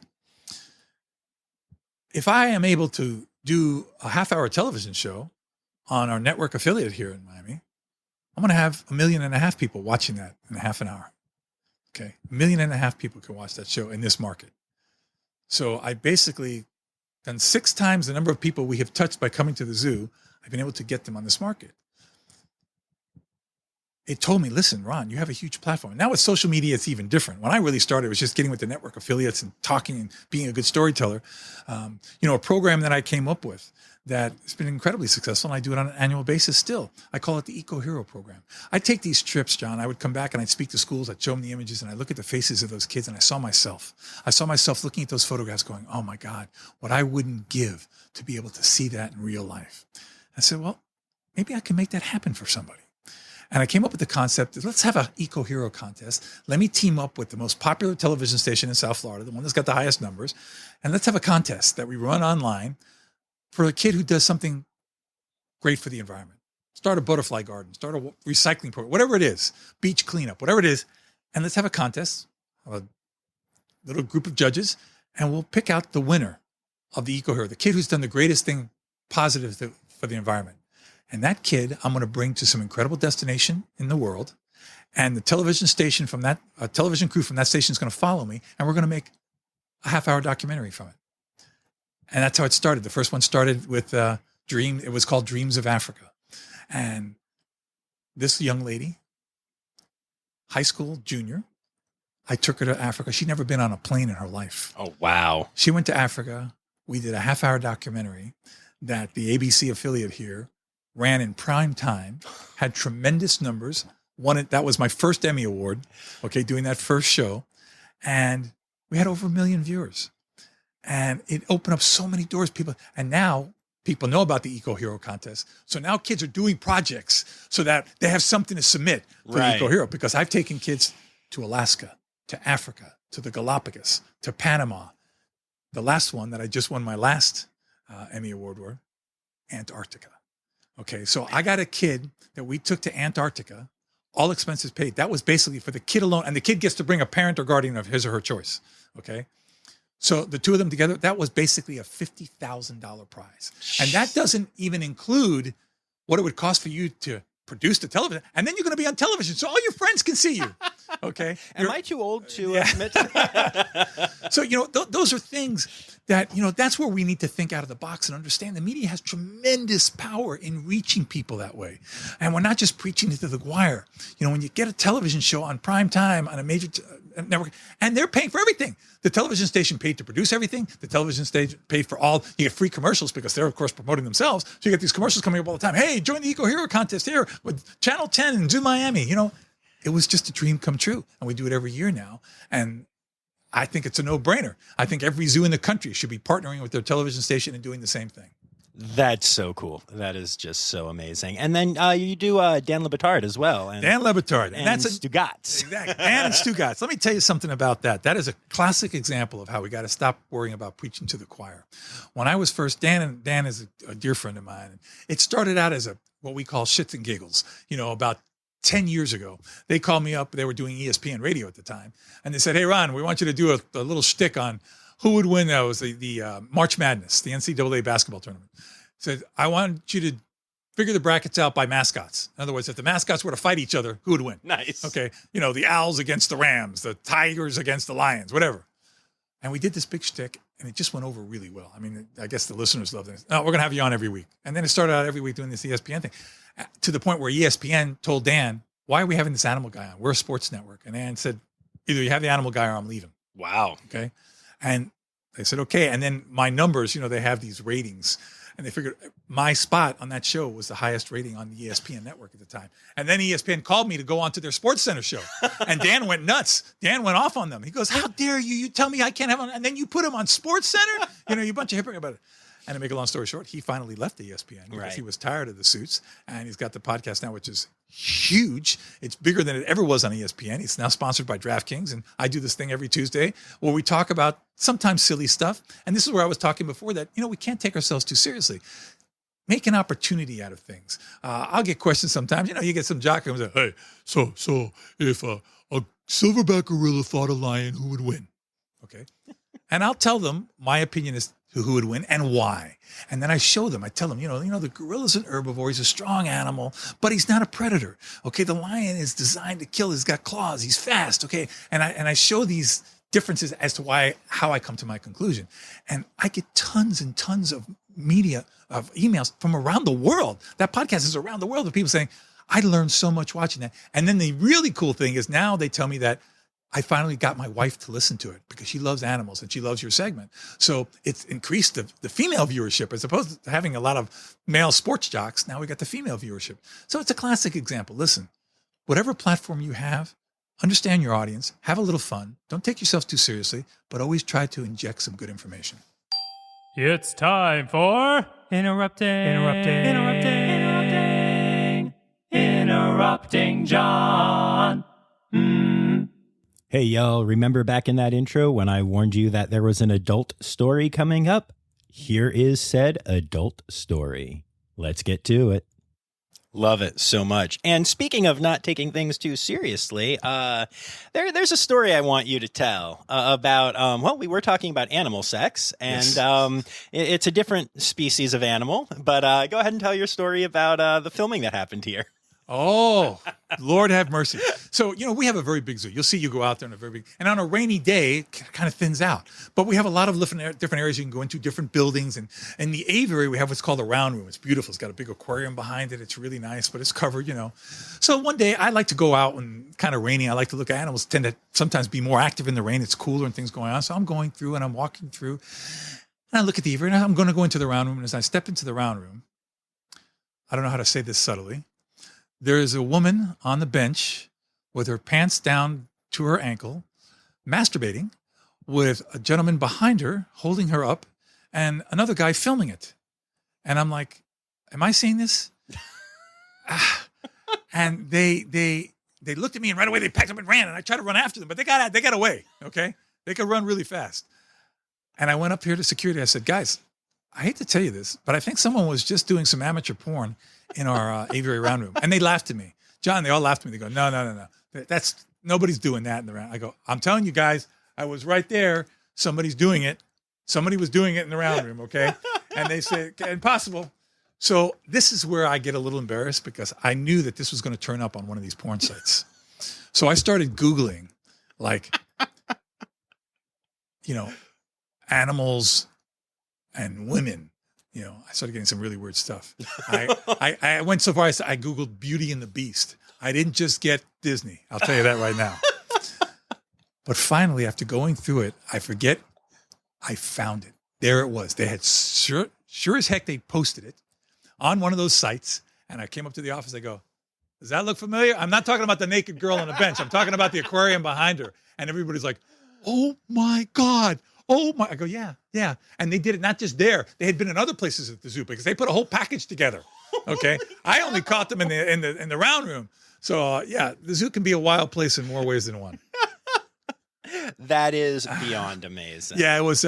If I am able to do a half-hour television show on our network affiliate here in Miami, I'm going to have 1.5 million people watching that in half an hour. Okay. 1.5 million people can watch that show in this market. So I basically done 6 times the number of people we have touched by coming to the zoo. I've been able to get them on this market. It told me, listen, Ron, you have a huge platform. Now with social media, it's even different. When I really started, it was just getting with the network affiliates and talking and being a good storyteller. A program that I came up with that has been incredibly successful, and I do it on an annual basis still. I call it the Eco Hero Program. I take these trips, John. I would come back and I'd speak to schools. I'd show them the images, and I look at the faces of those kids, and I saw myself. I saw myself looking at those photographs going, oh my God, what I wouldn't give to be able to see that in real life. I said, well, maybe I can make that happen for somebody. And I came up with the concept that let's have an Eco Hero contest. Let me team up with the most popular television station in South Florida, the one that's got the highest numbers, and let's have a contest that we run online for a kid who does something great for the environment. Start a butterfly garden, start a recycling program, whatever it is, beach cleanup, whatever it is. And let's have a contest, a little group of judges, and we'll pick out the winner of the Eco Hero, the kid who's done the greatest thing positive for the environment. And that kid, I'm going to bring to some incredible destination in the world. And the television station from that, a television crew from that station is going to follow me. And we're going to make a half-hour documentary from it. And that's how it started. The first one started with Dream. It was called Dreams of Africa. And this young lady, high school junior, I took her to Africa. She'd never been on a plane in her life. Oh, wow. She went to Africa. We did a half-hour documentary that the ABC affiliate here ran in prime time, had tremendous numbers. Won it. That was my first Emmy Award, okay, doing that first show. And we had over 1 million viewers. And it opened up so many doors. And now people know about the Eco Hero contest. So now kids are doing projects so that they have something to submit for the Eco Hero. Because I've taken kids to Alaska, to Africa, to the Galapagos, to Panama. The last one that I just won my last Emmy Award for, Antarctica. Okay, so I got a kid that we took to Antarctica, all expenses paid. That was basically for the kid alone. And the kid gets to bring a parent or guardian of his or her choice. Okay. So the two of them together, that was basically a $50,000 prize. And that doesn't even include what it would cost for you to produce the television. And then you're going to be on television so all your friends can see you. Okay. Am I too old to admit to that? So, those are things that, that's where we need to think out of the box and understand the media has tremendous power in reaching people that way. And we're not just preaching it to the choir. When you get a television show on prime time on a major network, and they're paying for everything. The television station paid to produce everything. The television station paid for all. You get free commercials because they're, of course, promoting themselves. So you get these commercials coming up all the time. Hey, join the Eco Hero contest here with Channel 10 and Zoo Miami. It was just a dream come true. And we do it every year now. And I think it's a no-brainer. I think every zoo in the country should be partnering with their television station and doing the same thing. That's so cool. That is just so amazing. And then you do Dan Le Batard as well. And, Dan Le Batard. And that's Stugatz. Exactly. Dan and Stugatz. Let me tell you something about that. That is a classic example of how we got to stop worrying about preaching to the choir. When I was first, Dan is a dear friend of mine. It started out as what we call shits and giggles, about 10 years ago. They called me up. They were doing ESPN radio at the time. And they said, hey, Ron, we want you to do a little shtick on who would win. That was the March Madness, the NCAA basketball tournament. said, I want you to figure the brackets out by mascots. In other words, if the mascots were to fight each other, who would win? Nice. Okay. The Owls against the Rams, the Tigers against the Lions, whatever. And we did this big shtick, and it just went over really well. I mean, I guess the listeners loved it. No, we're going to have you on every week. And then it started out every week doing this ESPN thing, to the point where ESPN told Dan, why are we having this animal guy on? We're a sports network. And Dan said, either you have the animal guy or I'm leaving. Wow. Okay. And they said, okay. And then my numbers, they have these ratings. And they figured my spot on that show was the highest rating on the ESPN network at the time. And then ESPN called me to go on to their Sports Center show. And Dan went nuts. Dan went off on them. He goes, how dare you? You tell me I can't have him. And then you put him on Sports Center? You a bunch of hypocrites about it. And to make a long story short, he finally left the ESPN because he was tired of the suits. And he's got the podcast now, which is huge. It's bigger than it ever was on ESPN. It's now sponsored by DraftKings. And I do this thing every Tuesday where we talk about sometimes silly stuff. And this is where I was talking before that, we can't take ourselves too seriously. Make an opportunity out of things. I'll get questions sometimes. You get some jock who's like, hey, so if a silverback gorilla fought a lion, who would win? Okay. And I'll tell them my opinion is who would win and why. And then I show them, I tell them, the gorilla's an herbivore. He's a strong animal, but he's not a predator. Okay. The lion is designed to kill. He's got claws. He's fast. Okay. And I show these differences as to how I come to my conclusion. And I get tons and tons of media, of emails from around the world. That podcast is around the world of people saying, I learned so much watching that. And then the really cool thing is now they tell me that I finally got my wife to listen to it because she loves animals and she loves your segment. So it's increased the female viewership as opposed to having a lot of male sports jocks. Now we got the female viewership. So it's a classic example. Listen, whatever platform you have, understand your audience, have a little fun. Don't take yourself too seriously, but always try to inject some good information. It's time for interrupting John. Hey, y'all, remember back in that intro when I warned you that there was an adult story coming up? Here is said adult story. Let's get to it. Love it so much. And speaking of not taking things too seriously, there's a story I want you to tell about, we were talking about animal sex, and yes. It's a different species of animal, but go ahead and tell your story about the filming that happened here. Oh, Lord have mercy. So, we have a very big zoo. You'll see you go out there in a very big, and on a rainy day, it kind of thins out. But we have a lot of different areas you can go into, different buildings. And in the aviary, we have what's called a round room. It's beautiful. It's got a big aquarium behind it. It's really nice, but it's covered, So one day I like to go out when kind of rainy. I like to look at animals, tend to sometimes be more active in the rain. It's cooler and things going on. So I'm going through and I'm walking through and I look at the aviary and I'm going to go into the round room. And as I step into the round room, I don't know how to say this subtly. There is a woman on the bench with her pants down to her ankle, masturbating, with a gentleman behind her holding her up and another guy filming it. And I'm like, am I seeing this? And they looked at me and right away they packed up and ran and I tried to run after them, but they got away. Okay. They could run really fast. And I went up here to security. I said, guys, I hate to tell you this, but I think someone was just doing some amateur porn in our aviary round room. And they laughed at me. John, they all laughed at me. They go, no. Nobody's doing that in the round. I go, I'm telling you guys, I was right there. Somebody's doing it. Somebody was doing it in the round room, okay? And they say, impossible. So this is where I get a little embarrassed because I knew that this was going to turn up on one of these porn sites. So I started Googling, animals and women. I started getting some really weird stuff. I went so far as I Googled Beauty and the Beast. I didn't just get Disney. I'll tell you that right now. But finally, after going through it, I found it. There it was. They had sure as heck, they posted it on one of those sites. And I came up to the office. I go, does that look familiar? I'm not talking about the naked girl on the bench. I'm talking about the aquarium behind her. And everybody's like, oh my God. Oh my, I go, yeah. And they did it not just there. They had been in other places at the zoo because they put a whole package together. Okay. I only caught them in the round room. So the zoo can be a wild place in more ways than one. That is beyond amazing. Yeah, it was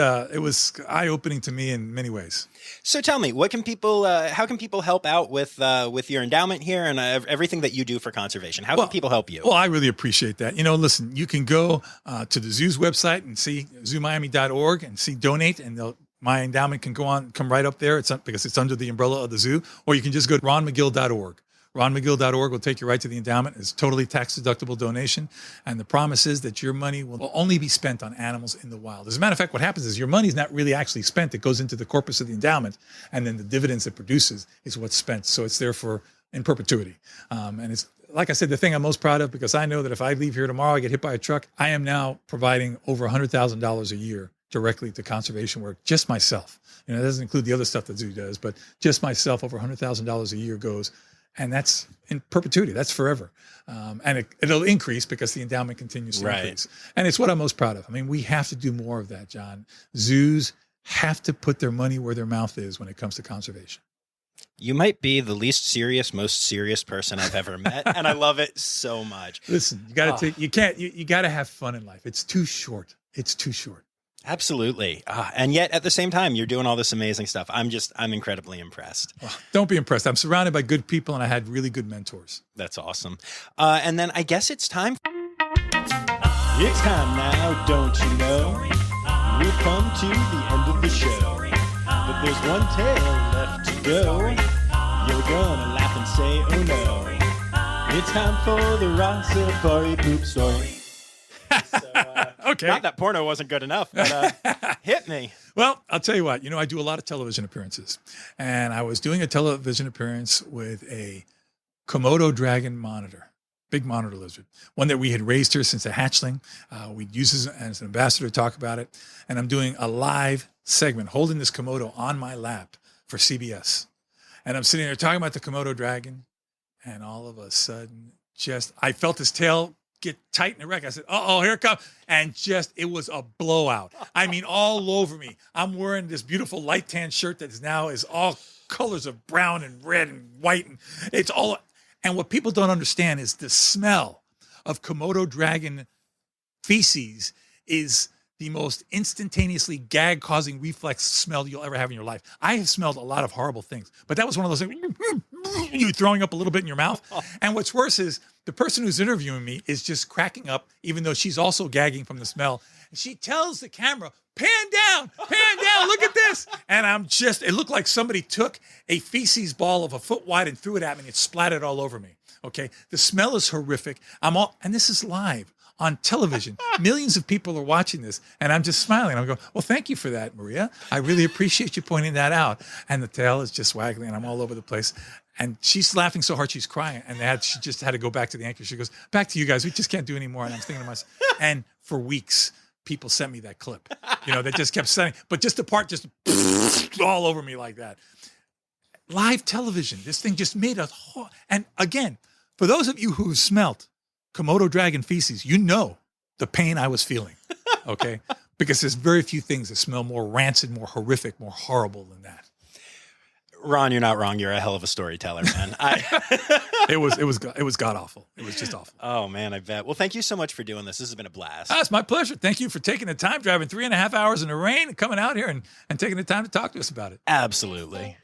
eye-opening to me in many ways. So tell me, how can people help out with your endowment here and everything that you do for conservation? How can people help you? Well, I really appreciate that. Listen, you can go to the zoo's website and see zoomiami.org and see donate, and My endowment can come right up there. Because it's under the umbrella of the zoo, or you can just go to ronmagill.org. ronmagill.org will take you right to the endowment. It's totally tax-deductible donation. And the promise is that your money will only be spent on animals in the wild. As a matter of fact, what happens is your money's not really actually spent. It goes into the corpus of the endowment, and then the dividends it produces is what's spent. So it's there in perpetuity. And it's, like I said, the thing I'm most proud of, because I know that if I leave here tomorrow, I get hit by a truck, I am now providing over $100,000 a year directly to conservation work, just myself. It doesn't include the other stuff that zoo does, but just myself, over $100,000 a year goes. And that's in perpetuity. That's forever. And it'll increase because the endowment continues to increase. And it's what I'm most proud of. I mean, we have to do more of that, John. Zoos have to put their money where their mouth is when it comes to conservation. You might be the least serious, most serious person I've ever met. And I love it so much. Listen, you got to you got to have fun in life. It's too short. It's too short. Absolutely. And yet at the same time, you're doing all this amazing stuff. I'm incredibly impressed. Well, don't be impressed. I'm surrounded by good people and I had really good mentors. That's awesome. And then I guess it's time. It's time now, don't you know? We've come to the end of the show. But there's one tale left to go. You're gonna laugh and say, oh no. It's time for the Rossifari poop story. So, okay. Not that porno wasn't good enough, but hit me. Well, I'll tell you what. I do a lot of television appearances. And I was doing a television appearance with a Komodo dragon monitor, big monitor lizard, one that we had raised her since a hatchling. We'd use it as an ambassador to talk about it. And I'm doing a live segment holding this Komodo on my lap for CBS. And I'm sitting there talking about the Komodo dragon. And all of a sudden, I felt his tail get tight and erect. I said, uh-oh, here it comes. And it was a blowout. I mean, all over me. I'm wearing this beautiful light tan shirt that is all colors of brown and red and white. And it's all. And what people don't understand is the smell of Komodo dragon feces is the most instantaneously gag-causing reflex smell you'll ever have in your life. I have smelled a lot of horrible things, but that was one of those things, you throwing up a little bit in your mouth. And what's worse is the person who's interviewing me is just cracking up, even though she's also gagging from the smell. And she tells the camera, pan down, look at this. And it looked like somebody took a feces ball of a foot wide and threw it at me and it splattered all over me. Okay. The smell is horrific. And this is live on television. Millions of people are watching this and I'm just smiling. I'm going, well, thank you for that, Maria. I really appreciate you pointing that out. And the tail is just waggling and I'm all over the place. And she's laughing so hard she's crying. And she just had to go back to the anchor. She goes, back to you guys. We just can't do any more. And I'm thinking to myself, and for weeks, people sent me that clip. They just kept sending, but just the part just all over me like that. Live television. This thing just made a whole, and again, for those of you who smelt Komodo dragon feces, you know the pain I was feeling, okay? Because there's very few things that smell more rancid, more horrific, more horrible than that. Ron, you're not wrong. You're a hell of a storyteller, man. It was god awful. It was just awful. Oh man, I bet. Well, thank you so much for doing this. This has been a blast. It's my pleasure. Thank you for taking the time, driving 3.5 hours in the rain and coming out here and taking the time to talk to us about it. Absolutely.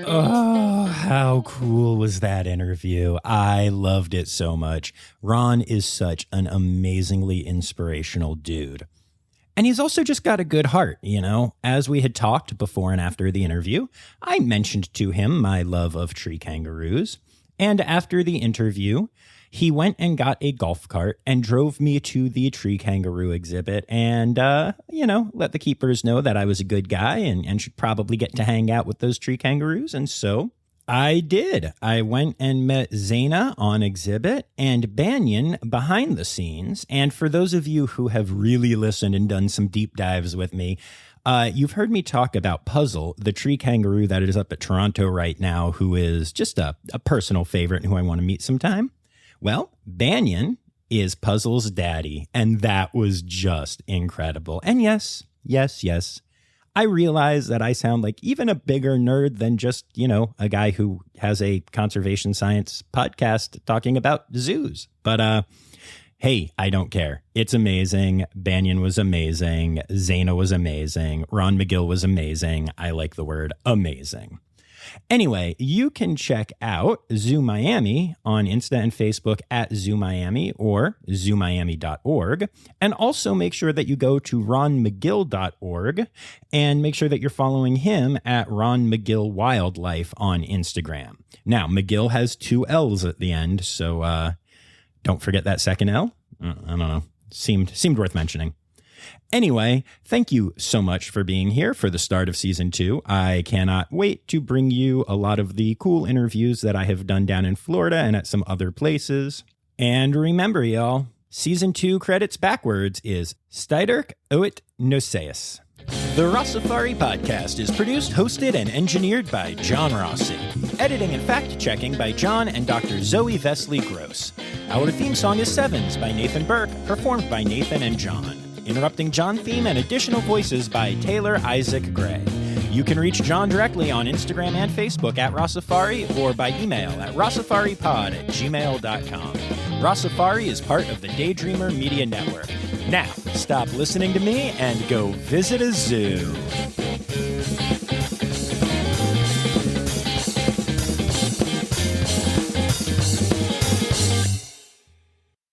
Oh, how cool was that interview? I loved it so much. Ron is such an amazingly inspirational dude. And he's also just got a good heart, As we had talked before and after the interview, I mentioned to him my love of tree kangaroos. And after the interview, he went and got a golf cart and drove me to the tree kangaroo exhibit and, let the keepers know that I was a good guy and should probably get to hang out with those tree kangaroos. And so I did. I went and met Zaina on exhibit and Banyan behind the scenes. And for those of you who have really listened and done some deep dives with me, you've heard me talk about Puzzle, the tree kangaroo that is up at Toronto right now, who is just a personal favorite and who I want to meet sometime. Well, Banyan is Puzzle's daddy, and that was just incredible. And yes, I realize that I sound like even a bigger nerd than just, a guy who has a conservation science podcast talking about zoos. But hey, I don't care. It's amazing. Banyan was amazing. Zaina was amazing. Ron Magill was amazing. I like the word amazing. Anyway, you can check out Zoo Miami on Insta and Facebook at Zoo Miami or zoomiami.org. And also make sure that you go to ronmagill.org and make sure that you're following him at Ron Magill Wildlife on Instagram. Now, Magill has 2 L's at the end, so don't forget that second L. I don't know. Seemed worth mentioning. Anyway, thank you so much for being here for the start of season 2. I cannot wait to bring you a lot of the cool interviews that I have done down in Florida and at some other places. And remember, y'all, season 2 credits backwards is Steiderk Oit Noseus. The Rossifari podcast is produced, hosted, and engineered by John Rossi. Editing and fact-checking by John and Dr. Zoe Vesley Gross. Our theme song is Sevens by Nathan Burke, performed by Nathan and John. Interrupting John theme and additional voices by Taylor Isaac Gray. You can reach John directly on Instagram and Facebook at Rossifari or by email at rossifaripod@gmail.com. Rossifari is part of the Daydreamer Media Network. Now, stop listening to me and go visit a zoo.